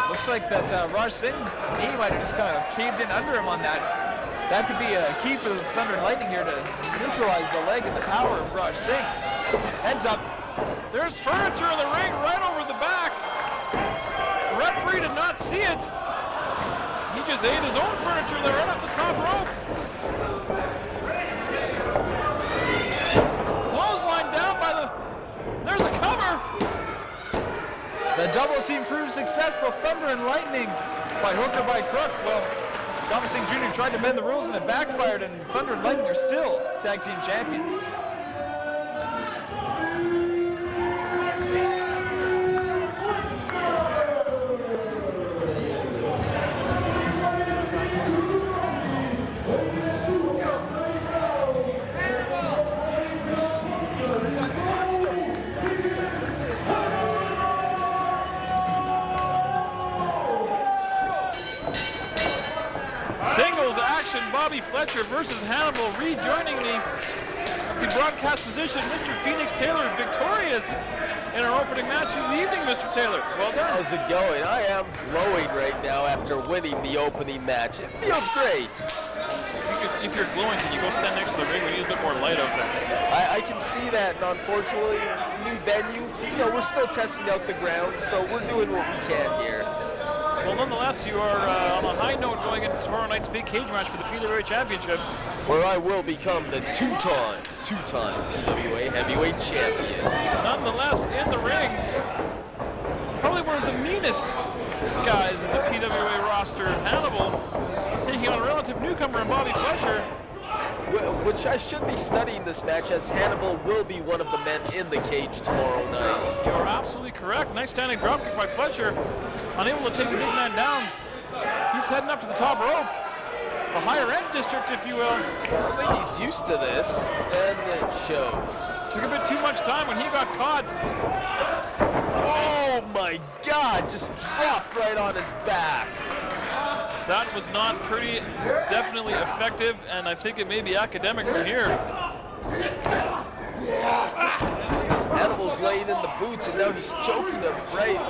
Looks like that Raj Singh's knee might have just kind of caved in under him on that. That could be a key for the Thunder and Lightning here to neutralize the leg and the power of Raj Singh. Heads up. There's furniture in the ring right over the back. The referee did not see it. He just ate his own furniture there right off the top rope. successful thunder and lightning by hook or by crook. Well, Singh Jr. tried to bend the rules and it backfired, and Thunder and Lightning are still tag team champions. Bobby Fletcher versus Hannibal rejoining the broadcast position. Mr. Phoenix Taylor victorious in our opening match of the evening, Mr. Taylor. Well done. How's it going? I am glowing right now after winning the opening match. It feels great. If you're glowing, can you go stand next to the ring? We need a bit more light out there. I can see that, and unfortunately, new venue, you know, we're still testing out the ground, so we're doing what we can here. Well, nonetheless, you are on a high note going into tomorrow night's big cage match for the PWA Championship, where I will become the two-time PWA Heavyweight Champion. Nonetheless, in the ring, probably one of the meanest guys in the PWA roster, Hannibal, taking on a relative newcomer in Bobby Fletcher. Which I should be studying this match, as Hannibal will be one of the men in the cage tomorrow night. You're absolutely correct. Nice standing dropkick by Fletcher. Unable to take the big man down. He's heading up to the top rope. The higher end district, if you will. I think he's used to this, and it shows. Took a bit too much time when he got caught. Oh my God, just dropped right on his back. That was not pretty, definitely effective, and I think it may be academic from here. Hannibal's laying in the boots, and now he's choking him right.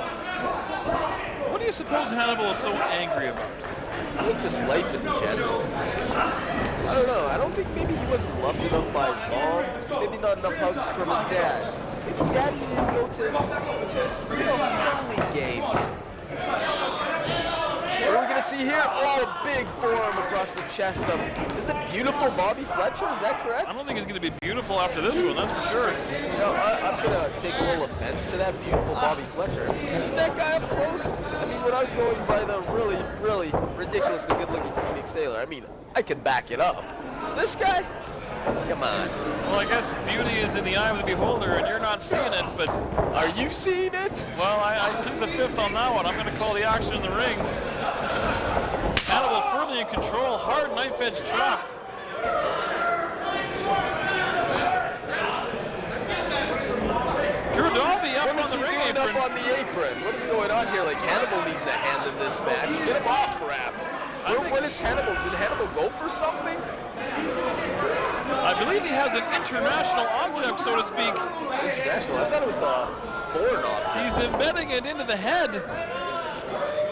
What do you suppose Hannibal is so angry about? I think just life in general. I don't know. I don't think maybe he wasn't loved enough by his mom. Maybe not enough hugs from his dad. Maybe daddy didn't go to his family games. What are we going to see here? Oh, a big forearm across the chest of, is it beautiful Bobby Fletcher? Is that correct? I don't think it's going to be beautiful after this one, that's for sure. You know, I'm going to take a little offense to that beautiful Bobby Fletcher. Have you seen that guy up close? I mean, when I was going by the really, really ridiculously good-looking Phoenix Taylor, I mean, I can back it up. This guy? Come on. Well, I guess beauty is in the eye of the beholder, and you're not seeing it, but... Are you seeing it? Well, I took the fifth on that one. I'm going to call the action in the ring. Hannibal firmly in control, hard knife-edge chop. Drew Dalby up on the ring apron. Up on the apron? What is going on here? Like, Hannibal needs a hand in this match. Get him off, Raph. What is Hannibal? Did Hannibal go for something? I believe he has an international object, so to speak. International? I thought it was the foreign object. He's embedding it into the head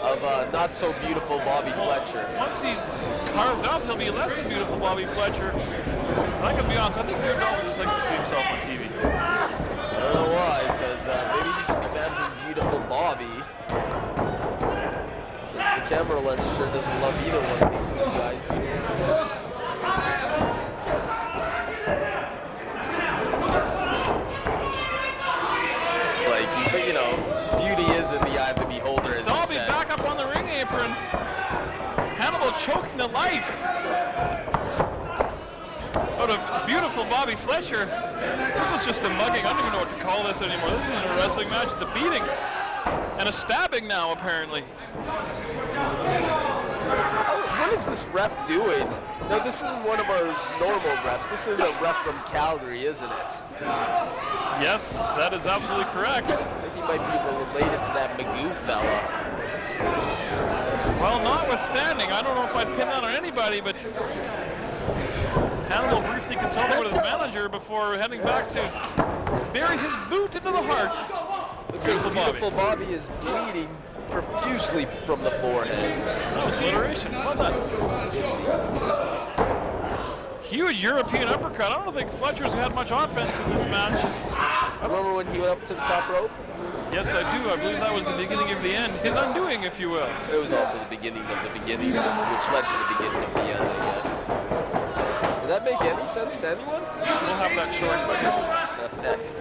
of not so beautiful Bobby Fletcher. Once he's carved up, he'll be less than beautiful Bobby Fletcher. I can be honest, I think Drew Dalby just likes to see himself on TV. I don't know why, because maybe he should be managing beautiful Bobby. Since the camera lens sure doesn't love either one of these two guys. Like, you know, beauty is in the eye of the beholder, as Dalby back up on the ring apron. Hannibal choking to life out of beautiful Bobby Fletcher. This is just a mugging. I don't even know what to call this anymore. This isn't a wrestling match. It's a beating. And a stabbing now, apparently. What is this ref doing? No, this isn't one of our normal refs. This is a ref from Calgary, isn't it? Yes, that is absolutely correct. I think he might be related to that Magoo fella. Well, notwithstanding, I don't know if I'd pin that on anybody, but Hannibal briefly consulted with his manager before heading back to bury his boot into the heart. Looks like beautiful Bobby is bleeding profusely from the forehead. That was alliteration. What that? Huge European uppercut. I don't think Fletcher's had much offense in this match. Remember when he went up to the top rope? Yes, I do. I believe that was the beginning of the end. His undoing, if you will. It was also the beginning of the beginning, which led to the beginning of the end, I guess. Did that make any sense to anyone? We'll have that short. That's next.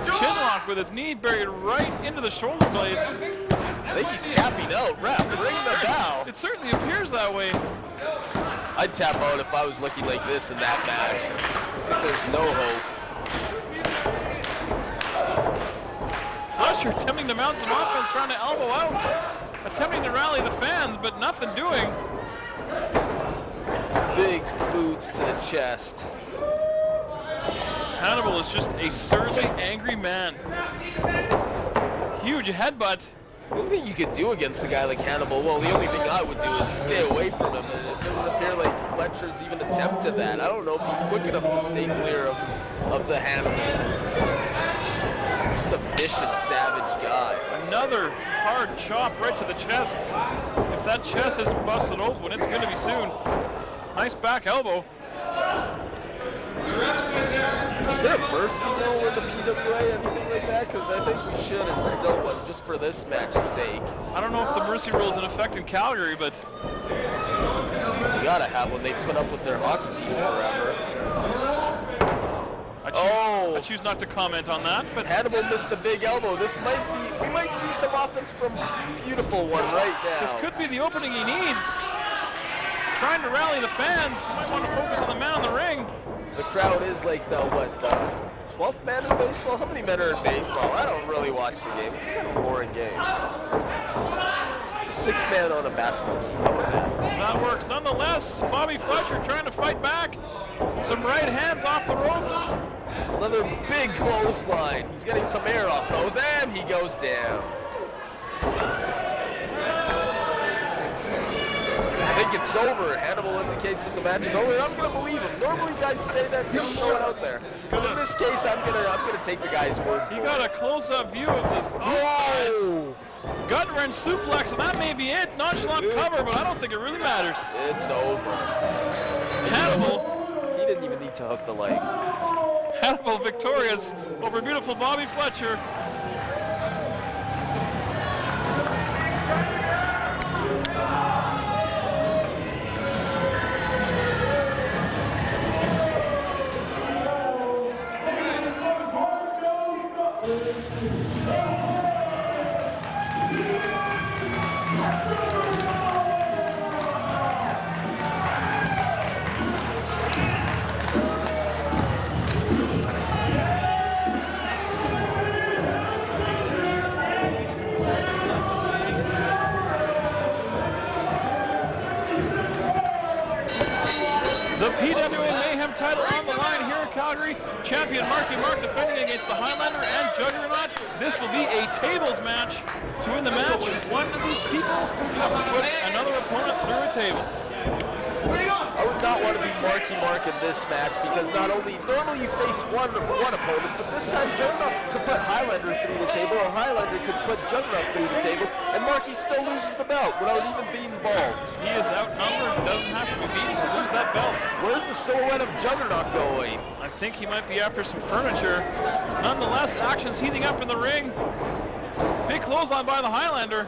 Chinlock with his knee buried right into the shoulder blades. I think he's tapping out. Ref, ring the bell. It certainly appears that way. I'd tap out if I was looking like this in that match. Looks like there's no hope. Fletcher attempting to mount some offense, trying to elbow out. Attempting to rally the fans, but nothing doing. Big boots to the chest. Hannibal is just a surly, angry man. Huge headbutt. The only thing you could do against a guy like Hannibal, well, the only thing I would do is stay away from him. It doesn't appear like Fletcher's even attempted that. I don't know if he's quick enough to stay clear of the Hannibal. Just a vicious, savage guy. Another hard chop right to the chest. If that chest isn't busted open, it's going to be soon. Nice back elbow. Is there a mercy rule in the PWA, anything like that? Because I think we should instill one just for this match's sake. I don't know if the mercy rule is in effect in Calgary, but You gotta have one. They put up with their hockey team forever. I choose not to comment on that. But Hannibal missed a big elbow. This might be, we might see some offense from Beautiful One right now. This could be the opening he needs. Trying to rally the fans. He might want to focus on the man in the ring. The crowd is like the 12th man in baseball? How many men are in baseball? I don't really watch the game. It's kind of a boring game. 6 man on a basketball team. How about that? That works. Nonetheless, Bobby Fletcher trying to fight back. Some right hands off the ropes. Another big clothesline. He's getting some air off those, and he goes down. I think it's over. Hannibal indicates that the match is over, and I'm gonna believe him. Normally guys say that they don't throw it out there. But in this case, I'm gonna take the guy's word. He got a close-up view of the gut wrench suplex, and that may be it. Nonchalant cover, but I don't think it really matters. It's over. Hannibal. He didn't even need to hook the leg. Hannibal victorious over beautiful Bobby Fletcher. The PWA Mayhem title on the line here in Calgary. Champion Marky defending against the Highlander and Juggernaut. This will be a tables match. To win the match, one of these people have to put another opponent through a table. I would not want to be Marky Mark in this match because normally you face one opponent, but this time Juggernaut could put Highlander through the table, or Highlander could put Juggernaut through the table, and Marky still loses the belt without even being involved. He is outnumbered, doesn't have to be beaten to lose that belt. Where's the silhouette of Juggernaut going? I think he might be after some furniture. Nonetheless, action's heating up in the ring. Big clothesline by the Highlander.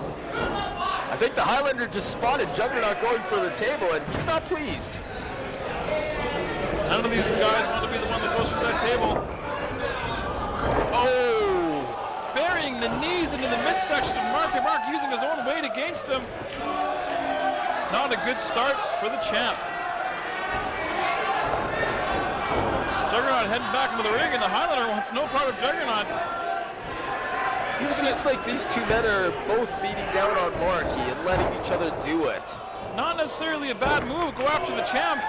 I think the Highlander just spotted Juggernaut going for the table, and he's not pleased. None of these guys want to be the one that goes for that table. Oh! Burying the knees into the midsection of Marky Mark, using his own weight against him. Not a good start for the champ. Juggernaut heading back into the ring, and the Highlander wants no part of Juggernaut. It seems like these two men are both beating down on Marky and letting each other do it. Not necessarily a bad move, go after the champ.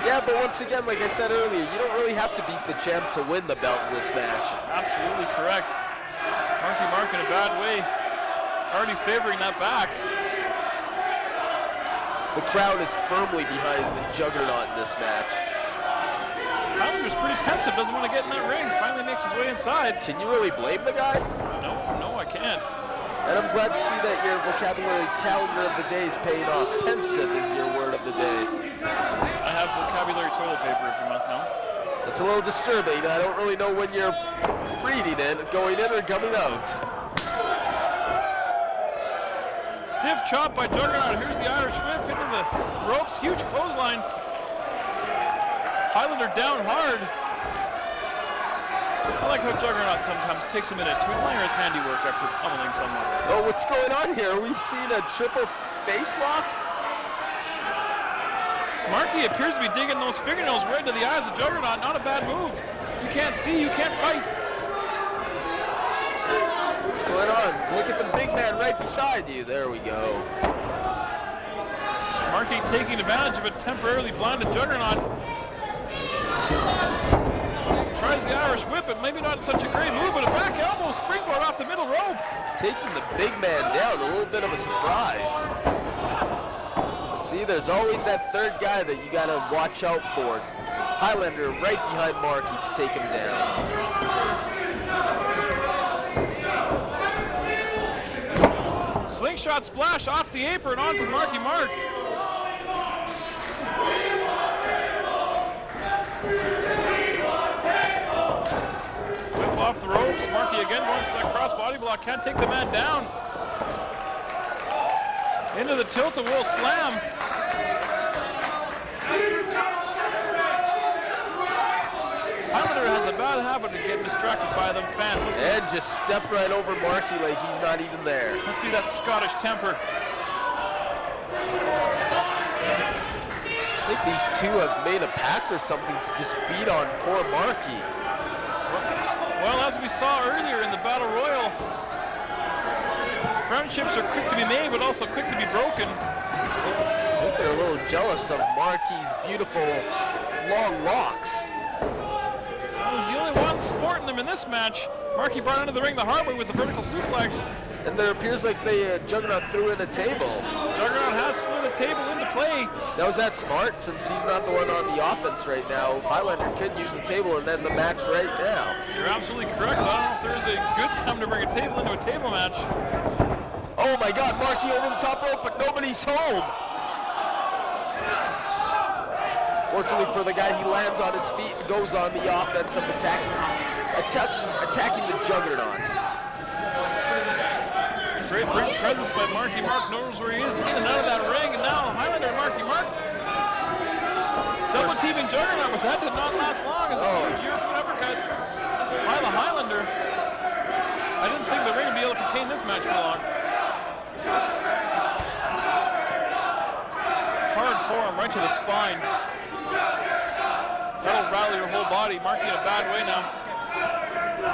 Yeah, but once again, like I said earlier, you don't really have to beat the champ to win the belt in this match. Absolutely correct. Marky Mark in a bad way, already favoring that back. The crowd is firmly behind the Juggernaut in this match. Highlander's pretty pensive, doesn't want to get in that ring, finally makes his way inside. Can you really blame the guy? No, I can't. And I'm glad to see that your vocabulary calendar of the day is paying off. Pensive is your word of the day. I have vocabulary toilet paper, if you must know. It's a little disturbing. I don't really know when you're breathing in, going in, or coming out. Stiff chop by Juggernaut. Here's the Irish whip into the ropes. Huge clothesline. Highlander down hard. I like how Juggernaut sometimes takes a minute to admire his handiwork after pummeling someone. Oh, what's going on here? We've seen a triple face lock. Marky appears to be digging those fingernails right to the eyes of Juggernaut. Not a bad move. You can't see, you can't fight. What's going on? Look at the big man right beside you. There we go. Marky taking advantage of a temporarily blinded Juggernaut. Tries the Irish whip, but maybe not such a great move, but a back elbow springboard off the middle rope. Taking the big man down, a little bit of a surprise. But see, there's always that third guy that you gotta watch out for. Highlander right behind Marky to take him down. Slingshot splash off the apron onto Marky Mark. Whip off the ropes. Marky again going for that cross body block. Can't take the man down. Into the tilt-a-whirl slam. Highlander has a bad habit of getting distracted by them fans. And just step right over Marky like he's not even there. Must be that Scottish temper. I think these two have made a pact or something to just beat on poor Marky. Well, as we saw earlier in the Battle Royal, friendships are quick to be made, but also quick to be broken. I think they're a little jealous of Marky's beautiful long locks. Well, he's the only one sporting them in this match. Marky brought into the ring the hard way with the vertical suplex. And there appears like the Juggernaut threw in a table. Juggernaut has slid a table into play. Now, is that smart? Since he's not the one on the offense right now, Highlander could use the table and end the match right now. You're absolutely correct. I don't know if there is a good time to bring a table into a table match. Oh my God, Marky over the top rope, but nobody's home. Fortunately for the guy, he lands on his feet and goes on the offensive, attacking the Juggernaut. Great ring presence by Marky Mark, knows where he is, in and out of that ring, and now Highlander and Marky Mark double teaming Juggernaut, but that did not last long. It's a huge European uppercut by the Highlander. I didn't think the ring would be able to contain this match for long. Hard forearm right to the spine. That'll rally your whole body. Marky in a bad way now.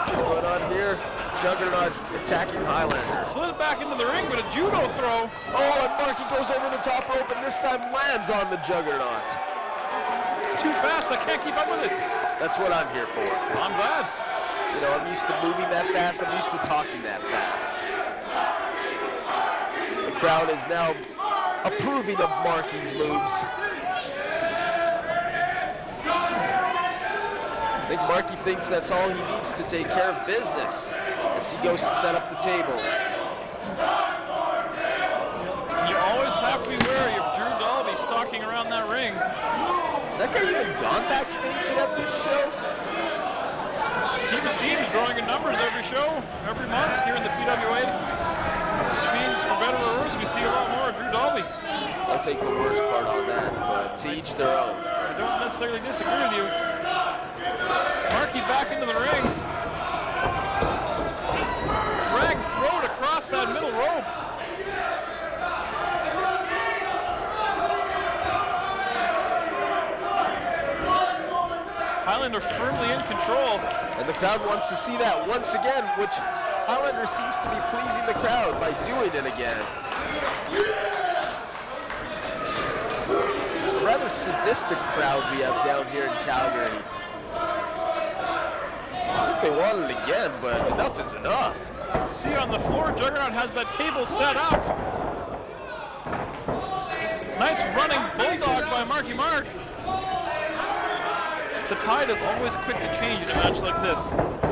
What's going on here? Juggernaut attacking Highlander. Slid it back into the ring, but a judo throw. Oh, and Marky goes over the top rope and this time lands on the Juggernaut. It's too fast, I can't keep up with it. That's what I'm here for. I'm glad. You know, I'm used to moving that fast, I'm used to talking that fast. The crowd is now approving of Marky's moves. I think Marky thinks that's all he needs to take care of business as he goes to set up the table. You always have to be wary of Drew Dalby stalking around that ring. Has that guy even gone backstage at this show? Team Steam is growing in numbers every show, every month here in the PWA, which means for better or worse, we see a lot more of Drew Dalby. I'll take the worst part on that, but to each their own. I don't necessarily disagree with you. Marky back into the ring. Drag throat across that middle rope. Highlander firmly in control. And the crowd wants to see that once again, which Highlander seems to be pleasing the crowd by doing it again. A rather sadistic crowd we have down here in Calgary. I think they want it again, but enough is enough. See on the floor, Juggernaut has that table set up. Nice running bulldog by Marky Mark. The tide is always quick to change in a match like this.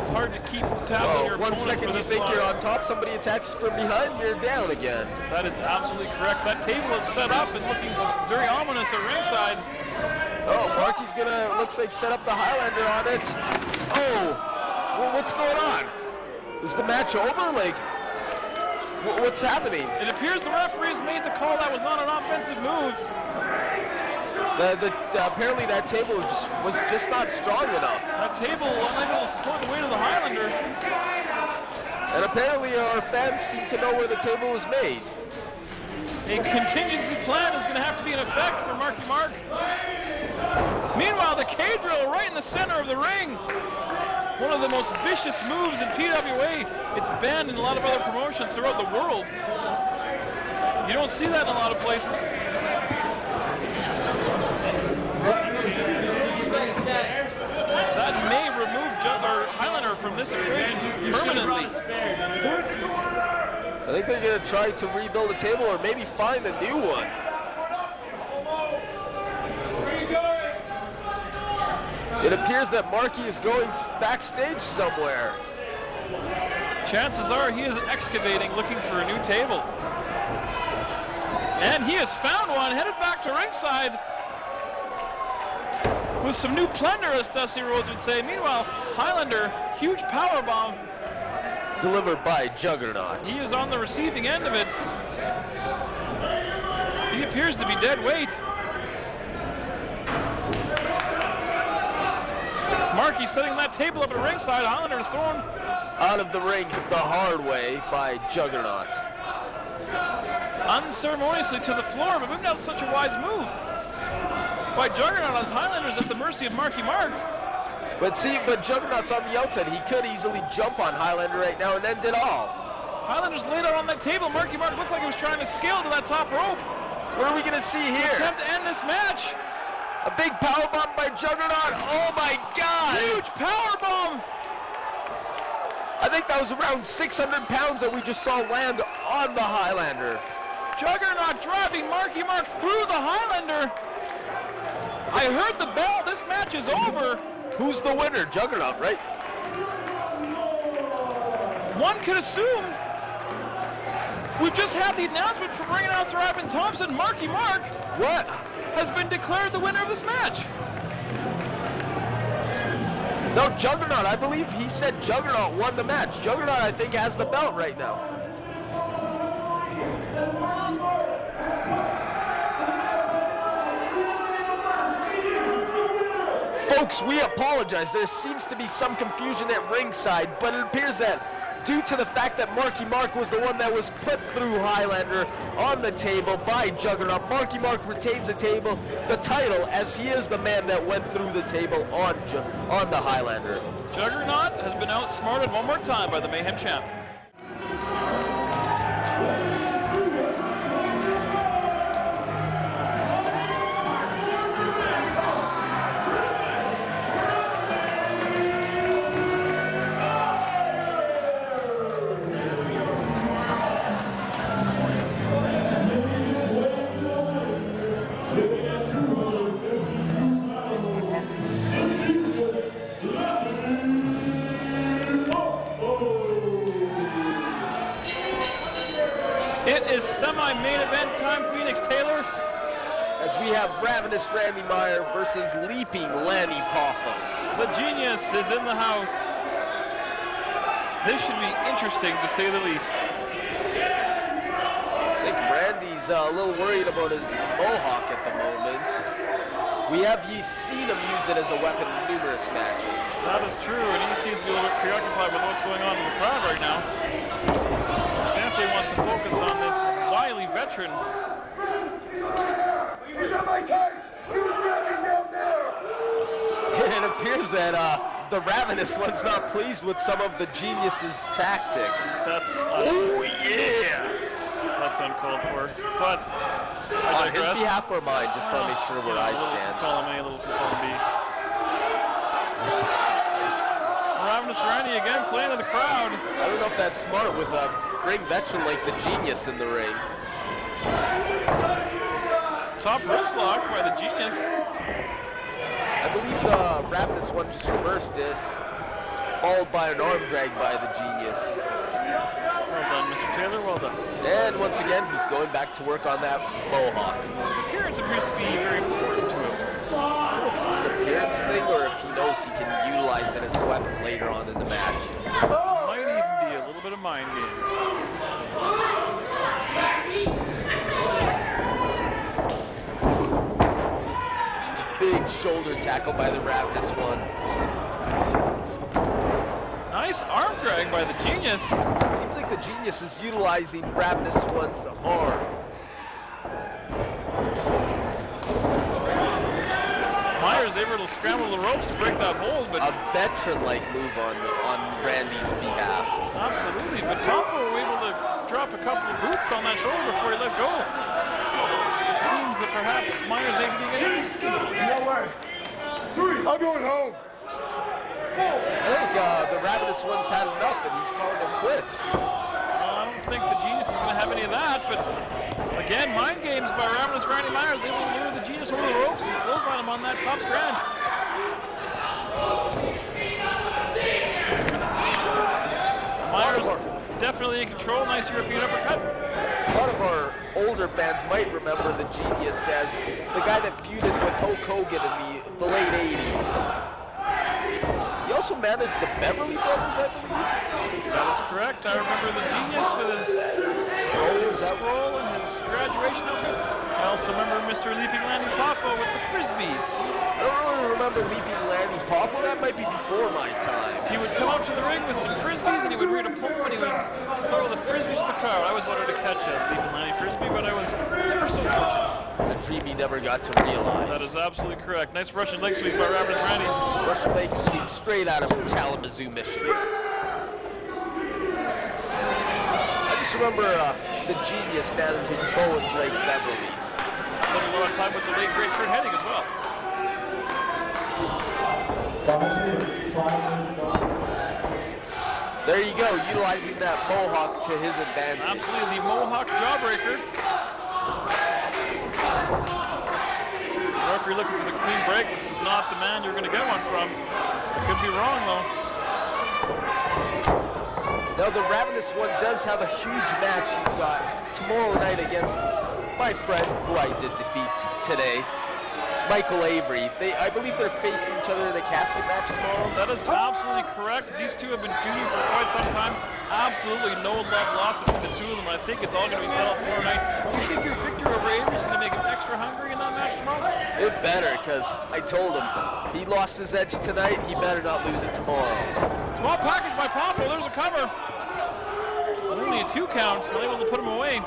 It's hard to keep tapping your opponent. 1 second you think you're on top, somebody attacks from behind, you're down again. That is absolutely correct. That table is set up and looking very ominous at ringside. Oh, Marky's gonna, looks like, set up the Highlander on it. Oh, well, what's going on? Is the match over? Like, what's happening? It appears the referees made the call that was not an offensive move. Apparently that table was just not strong enough. That table unable to support the weight of the Highlander. And apparently our fans seem to know where the table was made. A contingency plan is going to have to be in effect for Marky Mark. Meanwhile, the K-drill right in the center of the ring. One of the most vicious moves in PWA. It's banned in a lot of other promotions throughout the world. You don't see that in a lot of places. That may remove Highlander from this equation permanently. I think they're going to try to rebuild the table or maybe find a new one. It appears that Marky is going backstage somewhere. Chances are he is excavating, looking for a new table. And he has found one, headed back to ringside with some new plunder, as Dusty Rhodes would say. Meanwhile, Highlander, huge power bomb. Delivered by Juggernaut. He is on the receiving end of it. He appears to be dead weight. Marky setting that table up at ringside. Highlander thrown out of the ring the hard way by Juggernaut. Unceremoniously to the floor, but maybe not such a wise move by Juggernaut, as Highlander's at the mercy of Marky Mark. But Juggernaut's on the outside. He could easily jump on Highlander right now and end it all. Highlander's laid out on that table. Marky Mark looked like he was trying to scale to that top rope. What are we going to see here? Attempt to end this match. A big powerbomb by Juggernaut. Oh my God! Huge powerbomb. I think that was around 600 pounds that we just saw land on the Highlander. Juggernaut driving Marky Mark through the Highlander. I heard the bell. This match is over. Who's the winner? Juggernaut, right? One could assume. We've just had the announcement from ring announcer Ivan Thompson. Marky Mark has been declared the winner of this match. No, Juggernaut. I believe he said Juggernaut won the match. Juggernaut, I think, has the belt right now. Folks, we apologize. There seems to be some confusion at ringside, but it appears that due to the fact that Marky Mark was the one that was put through Highlander on the table by Juggernaut, Marky Mark retains the title, as he is the man that went through the table on the Highlander. Juggernaut has been outsmarted one more time by the Mayhem champ. Semi-main event time, Phoenix Taylor. As we have Ravenous Randy Meyer versus Leaping Lanny Poffo. The genius is in the house. This should be interesting, to say the least. I think Randy's a little worried about his mohawk at the moment. We have seen him use it as a weapon in numerous matches. That is true, and he seems to be a little bit preoccupied with what's going on in the crowd right now. Definitely wants to focus on this wily veteran. It appears that the Ravenous one's not pleased with some of the Genius's tactics. Oh yeah! That's uncalled for. But on his behalf or mine, just so I make sure where I stand. Column A, a little column B. Ravenous Randy again playing to the crowd. I don't know if that's smart with a great veteran like the Genius in the ring. Top wrist lock by the Genius. I believe the Ravenous one just reversed it, followed by an arm drag by the Genius. Well done, Mr. Taylor, well done. And once again, he's going back to work on that mohawk. His appearance appears to be very important to him. I don't know if it's an appearance thing or if he knows he can utilize it as a weapon later on in the match. Might even be a little bit of mind game. big shoulder tackle by the Ravenous One. Nice arm drag by the Genius. Seems like the Genius is utilizing Ravenous One's arm. Myers able to scramble the ropes to break that hold, but a veteran-like move on Randy's behalf. Absolutely, but Poffo were able to drop a couple of boots on that shoulder before he let go. It seems that perhaps Myers maybe didn't get any skill. No way. 3, I'm going home. I think the Ravenous One's had enough and he's calling them quits. I don't think the Genius is going to have any of that, but again, mind games by Ravenous Randy Myers. They will lure the Genius over the ropes and clothesline him on that top strand. Myers definitely in control. Nice European uppercut. A lot of our older fans might remember the Genius as the guy that feuded with Hulk Hogan in the late 80s. He also managed the Beverly Brothers, I believe. That is correct. I remember the Genius with his scroll and his graduation outfit. I also remember Mr. Leaping Lanny Poffo with the Frisbees. I don't really remember Leaping Lanny Poffo. That might be before my time. He would come out to the ring with some Frisbees and he would read a poem and he would throw the Frisbees to the crowd. I always wanted to catch a Leaping Lanny Frisbee, but I was never so fortunate. A dream he never got to realize. That is absolutely correct. Nice Russian leg sweep by Ravenous Randy. Russian leg sweep straight out of Kalamazoo, Michigan. I just remember the Genius managing Bo and Blake Beverly. Spent a lot of time with the late great Kurt Hennig as well. There you go, utilizing that Mohawk to his advantage. Absolutely, the Mohawk jawbreaker. Or if you're looking for the clean break, this is not the man you're going to get one from. I could be wrong, though. Now, the Ravenous One does have a huge match he's got tomorrow night against my friend, who I did defeat today, Michael Avery. I believe they're facing each other in a casket match tomorrow. That is absolutely correct. These two have been feuding for quite some time. Absolutely no love lost between the two of them. I think it's all going to be settled tomorrow night. Do you think your victory over Avery is going to make him extra hungry in that match tomorrow? It better, because I told him he lost his edge tonight. He better not lose it tomorrow. Small package by Poffo. There's a cover. Only a 2 count. Unable to put him away.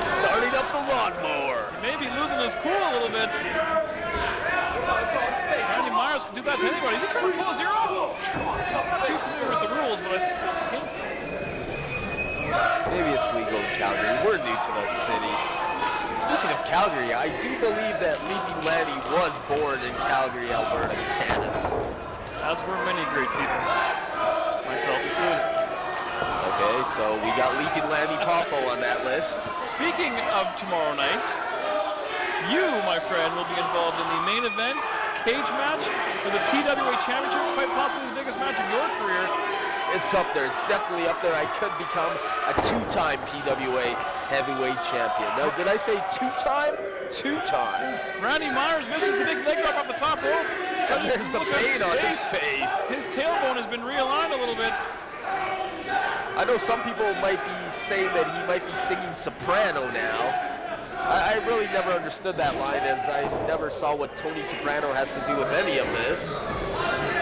Starting up the lawnmower. He may be losing his cool a little bit. Randy Myers can do that to anybody. Is he trying to pull his ear off? I'm not too familiar with the rules, but I think it's against them. Maybe it's legal in Calgary. We're new to the city. Speaking of Calgary, I do believe that Leaping Lanny was born in Calgary, Alberta, Canada. As were many great people. Myself included. Okay, so we got Leaping Lanny Poffo on that list. Speaking of tomorrow night, you, my friend, will be involved in the main event cage match for the PWA Championship, quite possibly the biggest match of your career. It's up there. It's definitely up there. I could become a 2-time PWA heavyweight champion. Now, did I say 2-time? 2-time. Randy Myers misses the big leg drop off the top rope. And there's the pain on his face. His tailbone has been realigned a little bit. I know some people might be saying that he might be singing soprano now. I really never understood that line, as I never saw what Tony Soprano has to do with any of this.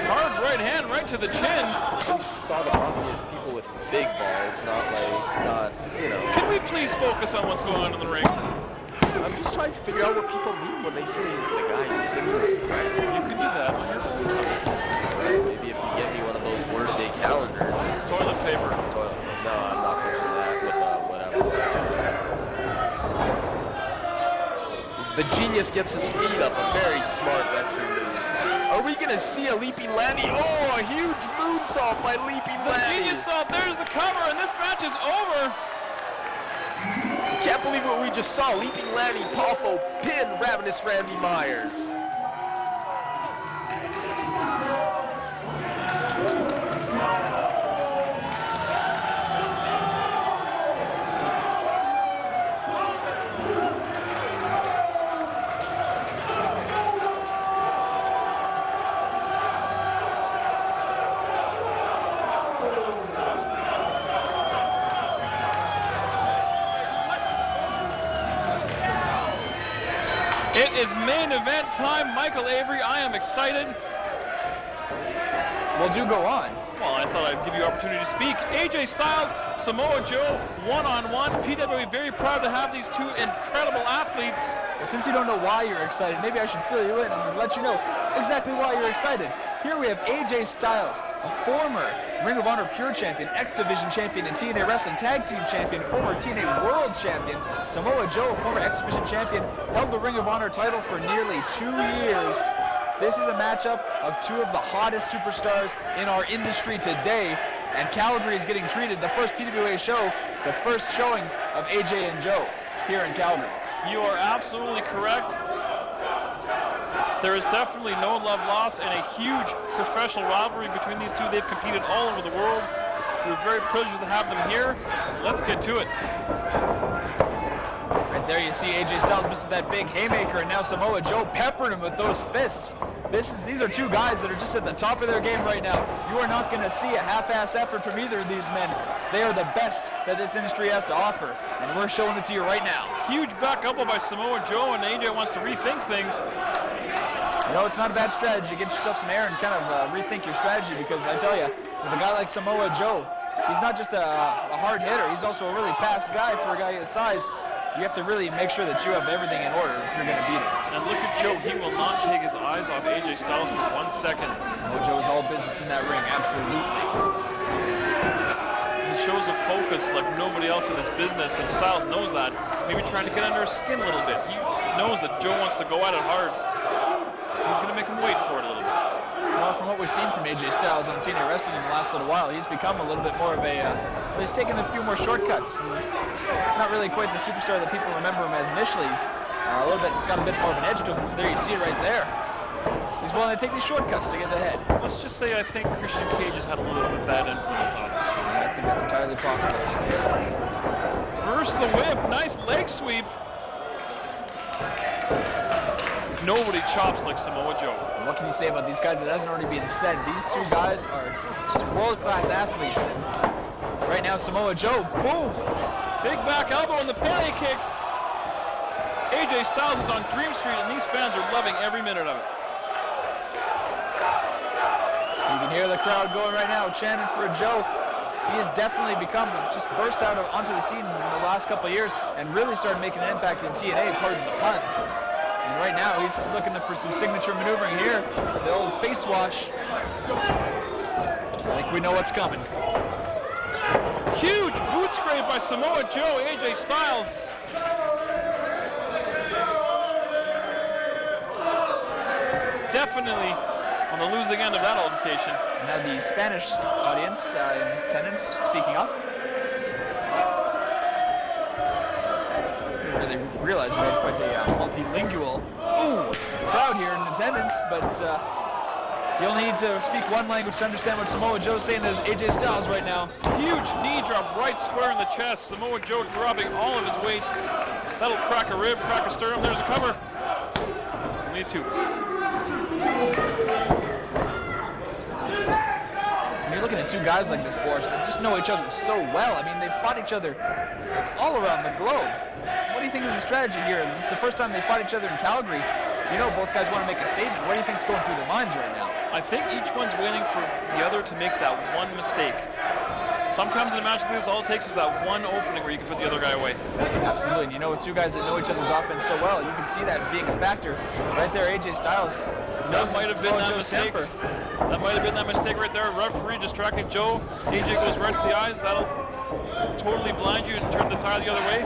Hard right hand right to the chin. I saw the Marky as people with big balls, not, you know. Can we please focus on what's going on in the ring? I'm just trying to figure out what people mean when they say the guy's singing soprano. You can do that on your own. Maybe if you get me one of those word-a-day calendars. Toilet paper. No, I'm not touching that with whatever. The Genius gets his feet up, a very smart veteran move. Are we going to see a Leaping Lanny? Oh, a huge moonsault by Leaping Lanny. The Genius saw, there's the cover, and this match is over. Can't believe what we just saw. Leaping Lanny Poffo pin Ravenous Randy Myers. It is main event time. Michael Avery, I am excited. Well, do go on. Well, I thought I'd give you an opportunity to speak. AJ Styles, Samoa Joe, one-on-one. PWA very proud to have these two incredible athletes. Well, since you don't know why you're excited, maybe I should fill you in and let you know exactly why you're excited. Here we have AJ Styles, a former Ring of Honor Pure Champion, X-Division Champion, and TNA Wrestling Tag Team Champion, former TNA World Champion. Samoa Joe, former X-Division Champion, held the Ring of Honor title for nearly 2 years. This is a matchup of two of the hottest superstars in our industry today, and Calgary is getting treated, the first PWA show, the first showing of AJ and Joe here in Calgary. You are absolutely correct. There is definitely no love lost and a huge professional rivalry between these two. They've competed all over the world. We're very privileged to have them here. Let's get to it. Right there you see AJ Styles missing that big haymaker, and now Samoa Joe peppered him with those fists. These are two guys that are just at the top of their game right now. You are not going to see a half-ass effort from either of these men. They are the best that this industry has to offer, and we're showing it to you right now. Huge back elbow by Samoa Joe, and AJ wants to rethink things. You know, it's not a bad strategy. Get yourself some air and kind of rethink your strategy, because I tell you, with a guy like Samoa Joe, he's not just a hard hitter. He's also a really fast guy for a guy his size. You have to really make sure that you have everything in order if you're going to beat him. And look at Joe. He will not take his eyes off AJ Styles for 1 second. Samoa Joe is all business in that ring, absolutely. He shows a focus like nobody else in this business, and Styles knows that. Maybe trying to get under his skin a little bit. He knows that Joe wants to go at it hard. He's going to make him wait for it a little bit. Well, from what we've seen from AJ Styles on TNA Wrestling in the last little while, he's become a little bit more of a, he's taken a few more shortcuts. He's not really quite the superstar that people remember him as initially. He's got a bit more of an edge to him. There you see it right there. He's willing to take these shortcuts to get ahead. Let's just say I think Christian Cage has had a little bit of bad influence on him. I think that's entirely possible. Reverse the whip, nice leg sweep. Nobody chops like Samoa Joe. And what can you say about these guys that hasn't already been said? These two guys are just world-class athletes. And right now, Samoa Joe, boom! Big back elbow and the penalty kick. AJ Styles is on Dream Street, and these fans are loving every minute of it. You can hear the crowd going right now, chanting for Joe. He has definitely just burst out onto the scene in the last couple of years and really started making an impact in TNA, pardon the pun. And right now, he's looking for some signature maneuvering here. The old face wash. I think we know what's coming. Huge boot scrape by Samoa Joe, AJ Styles. Definitely on the losing end of that altercation. Now the Spanish audience in attendance speaking up. Really realize we had quite a multilingual crowd here in attendance, but you only need to speak one language to understand what Samoa Joe's saying to AJ Styles right now. Huge knee drop right square in the chest. Samoa Joe dropping all of his weight. That'll crack a rib, crack a sternum. There's a cover. Me too. You're looking at two guys like this, Boris, that just know each other so well. I mean, they've fought each other all around the globe. What do you think is the strategy here? It's the first time they fought each other in Calgary. You know, both guys want to make a statement. What do you think's going through their minds right now? I think each one's waiting for the other to make that one mistake. Sometimes in a match like this, all it takes is that one opening where you can put the other guy away. Absolutely. And you know, with two guys that know each other's offense so well, you can see that being a factor. Right there, AJ Styles. That might have been that mistake. That might have been that mistake right there. Referee distracting Joe. AJ goes right to the eyes. That'll totally blind you and turn the tire the other way.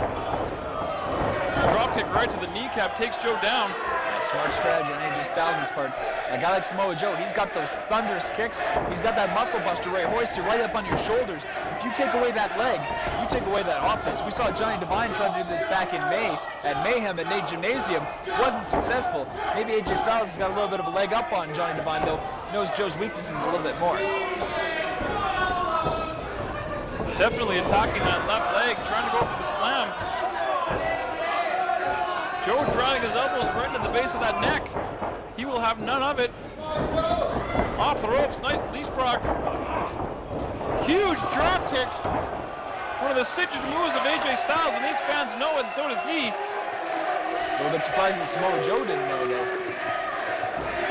Drop kick right to the kneecap takes Joe down. That's smart strategy on AJ Styles' part. A guy like Samoa Joe, he's got those thunderous kicks. He's got that muscle buster right, hoist you right up on your shoulders. If you take away that leg, you take away that offense. We saw Johnny Devine try to do this back in May at Mayhem at Nate Gymnasium. Wasn't successful. Maybe AJ Styles has got a little bit of a leg up on Johnny Devine, though. Knows Joe's weaknesses a little bit more. Definitely attacking that left leg, trying to go for the slam. Joe driving his elbows right into the base of that neck. He will have none of it. Off the ropes, nice leapfrog. Huge drop kick. One of the signature moves of AJ Styles, and these fans know it, and so does he. little bit surprised that Samoa Joe didn't know though.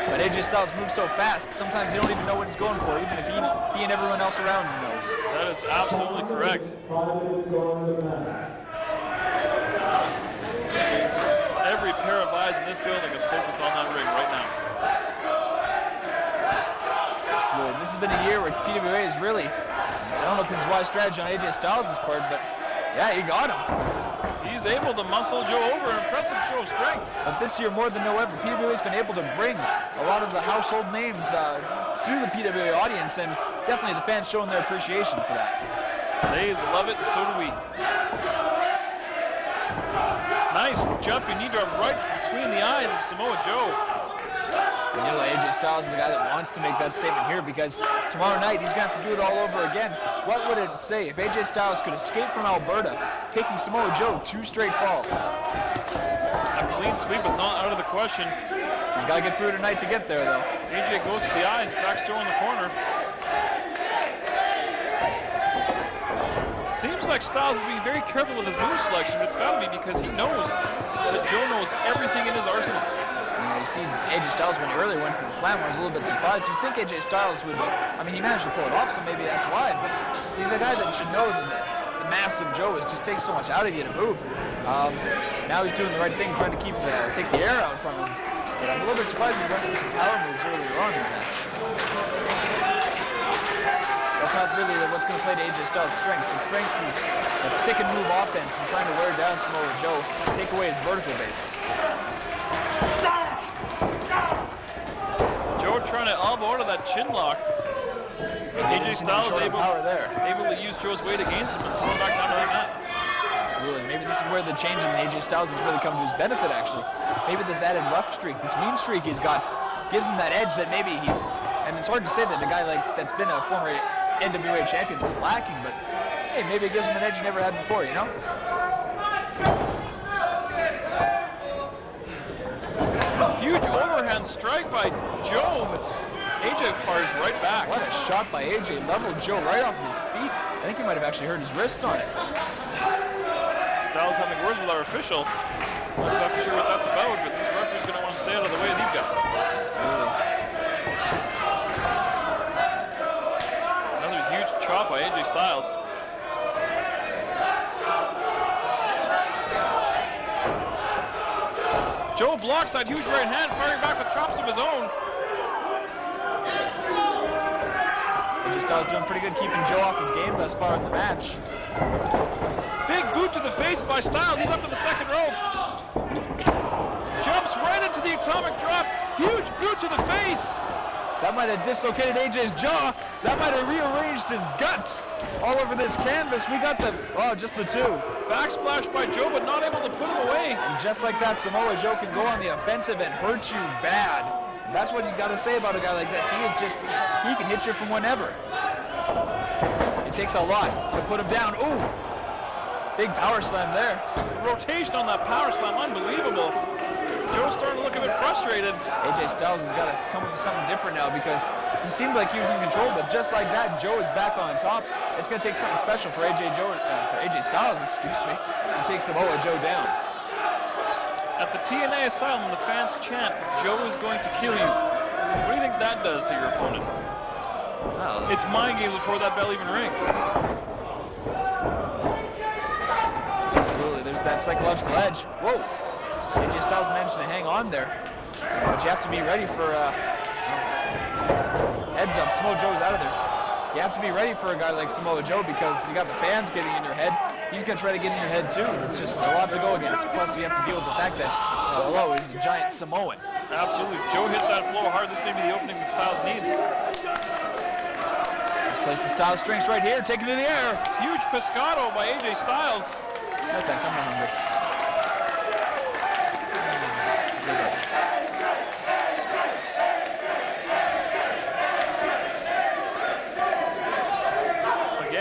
But AJ Styles moves so fast, sometimes you don't even know what he's going for, even if he and everyone else around him knows. That is absolutely correct. Every pair of eyes in this building is focused on that ring right now. So this has been a year where PWA is really, I don't know if this is wise strategy on AJ Styles' part, but yeah, he got him. He's able to muscle Joe over, an impressive show of strength. But this year, more than ever, PWA has been able to bring a lot of the household names to the PWA audience, and definitely the fans showing their appreciation for that. They love it, and so do we. Nice jumping knee drop right between the eyes of Samoa Joe. And you know, AJ Styles is the guy that wants to make that statement here, because tomorrow night he's going to have to do it all over again. What would it say if AJ Styles could escape from Alberta, taking Samoa Joe 2 straight falls? A clean sweep is not out of the question. He's got to get through tonight to get there, though. AJ goes to the eyes, backs Joe in the corner. Seems like Styles is being very careful with his move selection, but it's got to be because he knows that Joe knows everything in his arsenal. You see AJ Styles when he earlier went for the slam, I was a little bit surprised. You'd think AJ Styles would, I mean, he managed to pull it off, so maybe that's why, but he's a guy that should know that the massive Joe is just takes so much out of you to move. Now he's doing the right thing, trying to take the air out from him. But I'm a little bit surprised he went into some power moves earlier on in the match. That's not really what's going to play to AJ Styles' strengths. His strength is that stick and move offense and trying to wear down Samoa Joe, take away his vertical base. Joe trying to elbow out of that chin lock. AJ Styles able to use Joe's weight against him and throw him back down to the mat. Absolutely. Maybe this is where the change in AJ Styles has really come to his benefit, actually. Maybe this added rough streak, this mean streak he's got, gives him that edge that maybe he, and it's hard to say that a guy like that's been a former NWA champion was lacking, but hey, maybe it gives him an edge he never had before, you know? Huge overhand strike by Joe. AJ fires right back. What a shot by AJ. Leveled Joe right off his feet. I think he might have actually hurt his wrist on it. Styles having words with our official. Not exactly sure what that's about, but this referee's going to want to stay out of the way of these guys. Absolutely. Another huge chop by AJ Styles. Joe blocks that huge right hand, firing back with chops of his own. AJ Styles doing pretty good keeping Joe off his game thus far in the match. Big boot to the face by Styles. He's up to the second rope. Jumps right into the atomic drop. Huge boot to the face. That might have dislocated AJ's jaw. That might have rearranged his guts all over this canvas. We got just the two. Backsplash by Joe, but not able to put him away. And just like that, Samoa Joe can go on the offensive and hurt you bad. That's what you got to say about a guy like this. He can hit you from whenever. It takes a lot to put him down. Ooh, big power slam there. The rotation on that power slam, unbelievable. Joe's starting to look a bit frustrated. AJ Styles has got to come up with something different now, because he seemed like he was in control, but just like that, Joe is back on top. It's going to take something special for AJ Styles, to take Samoa Joe down. At the TNA Asylum, the fans chant, "Joe is going to kill you." What do you think that does to your opponent? Well, It's mind games before that bell even rings. absolutely, there's that psychological edge. Whoa. AJ Styles managed to hang on there, but you have to be ready for heads up. Samoa Joe's out of there. You have to be ready for a guy like Samoa Joe, because you got the fans getting in your head. He's going to try to get in your head too. It's just a lot to go against. Plus, you have to deal with the fact that below is a giant Samoan. Absolutely. Joe hits that floor hard. This may be the opening that Styles needs. Let's place the Styles strengths right here, taken to the air. Huge pescado by AJ Styles. No thanks, I'm not hungry.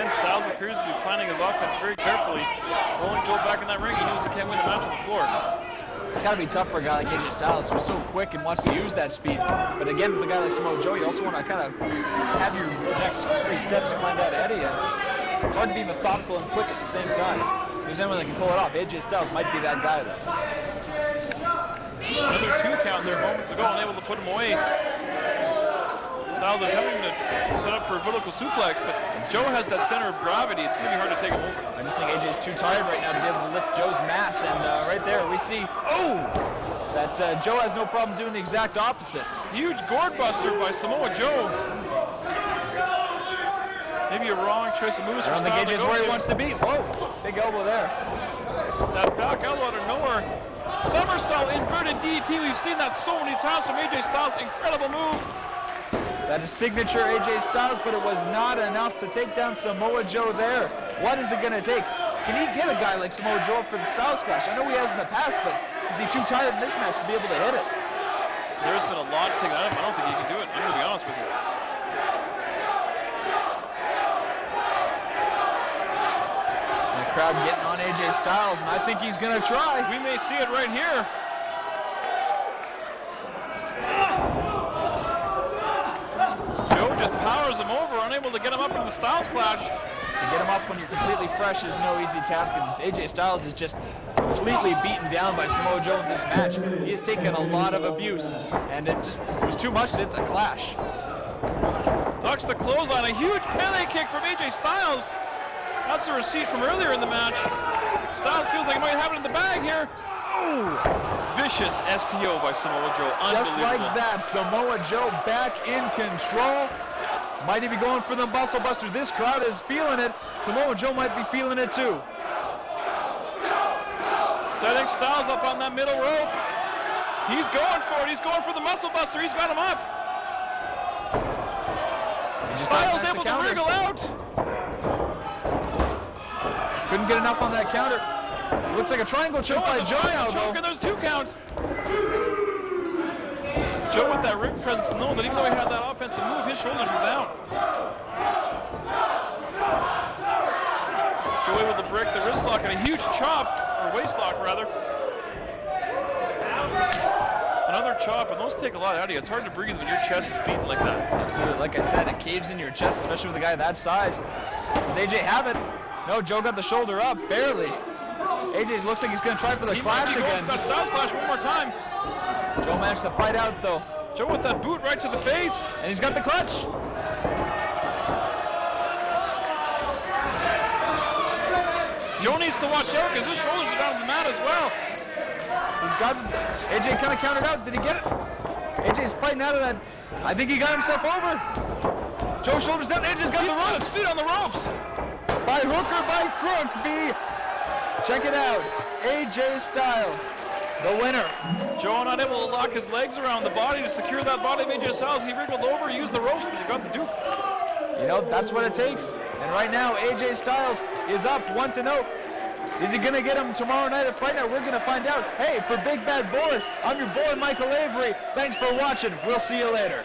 Styles appears to be planning his offense very carefully. Rolling Joe back in that ring, he knows he can't win the match on the floor. It's got to be tough for a guy like AJ Styles, who's so quick and wants to use that speed. But again, with a guy like Samoa Joe, you also want to kind of have your next 3 steps climbed out ahead of you. It's hard to be methodical and quick at the same time. If there's anyone that can pull it off, AJ Styles might be that guy, though. Another 2 count there moments ago, unable to put him away. Styles attempting to set up for a vertical suplex, but Joe has that center of gravity. It's going to be hard to take him over. I just think AJ's too tired right now to be able to lift Joe's mass, and right there we see, that Joe has no problem doing the exact opposite. Huge gourd buster by Samoa Joe. Maybe a wrong choice of moves for I don't think Styles. AJ's where he wants to be. Whoa, big elbow there. That back elbow out of nowhere. Somersault inverted DDT. We've seen that so many times from AJ Styles. Incredible move. That is signature AJ Styles, but it was not enough to take down Samoa Joe there. What is it going to take? Can he get a guy like Samoa Joe up for the Styles Clash? I know he has in the past, but is he too tired in this match to be able to hit it? There's been a lot taken out of him. I don't think he can do it. I'm going to be honest with you. The crowd getting on AJ Styles, and I think he's going to try. We may see it right here. Joe just powers him over, unable to get him up in the Styles Clash. To get him up when you're completely fresh is no easy task, and AJ Styles is just completely beaten down by Samoa Joe in this match. He has taken a lot of abuse, and it just was too much to hit the Clash. Ducks the clothesline, a huge Pele kick from AJ Styles. That's a receipt from earlier in the match. Styles feels like he might have it in the bag here. Ooh, vicious STO by Samoa Joe. Just like that, Samoa Joe back in control. Might he be going for the muscle buster? This crowd is feeling it. Samoa Joe might be feeling it too. Setting Styles up on that middle rope. He's going for it. He's going for the muscle buster. He's got him up. Styles able to wriggle out. Couldn't get enough on that counter. Looks like a triangle choke by Joe now, though. There's 2 counts. Joe with that ring presence, know that even though he had that offensive move, his shoulders were down. Joe able to break the wrist lock and a huge chop, or waist lock rather. Another chop, and those take a lot out of you. It's hard to breathe when your chest is beaten like that. Absolutely, like I said, it caves in your chest, especially with a guy that size. Does AJ have it? No, Joe got the shoulder up, barely. AJ looks like he's going to try for the Clash again. That Styles Clash one more time. Joe managed to fight out, though. Joe with that boot right to the face. And he's got the clutch. Joe needs to watch out because his shoulders are down on the mat as well. He's got AJ kind of countered out. Did he get it? AJ's fighting out of that. I think he got himself over. Joe's shoulders down. AJ's got the ropes. Sit on the ropes. By hook or by crook, check it out. AJ Styles, the winner. Joe not able to lock his legs around the body to secure that body of AJ Styles. He wriggled over, used the ropes, but he got the dupe. You know, that's what it takes. And right now, AJ Styles is up 1-0. Is he going to get him tomorrow night at Fight Night? We're going to find out. Hey, for Big Bad Boris, I'm your boy, Michael Avery. Thanks for watching. We'll see you later.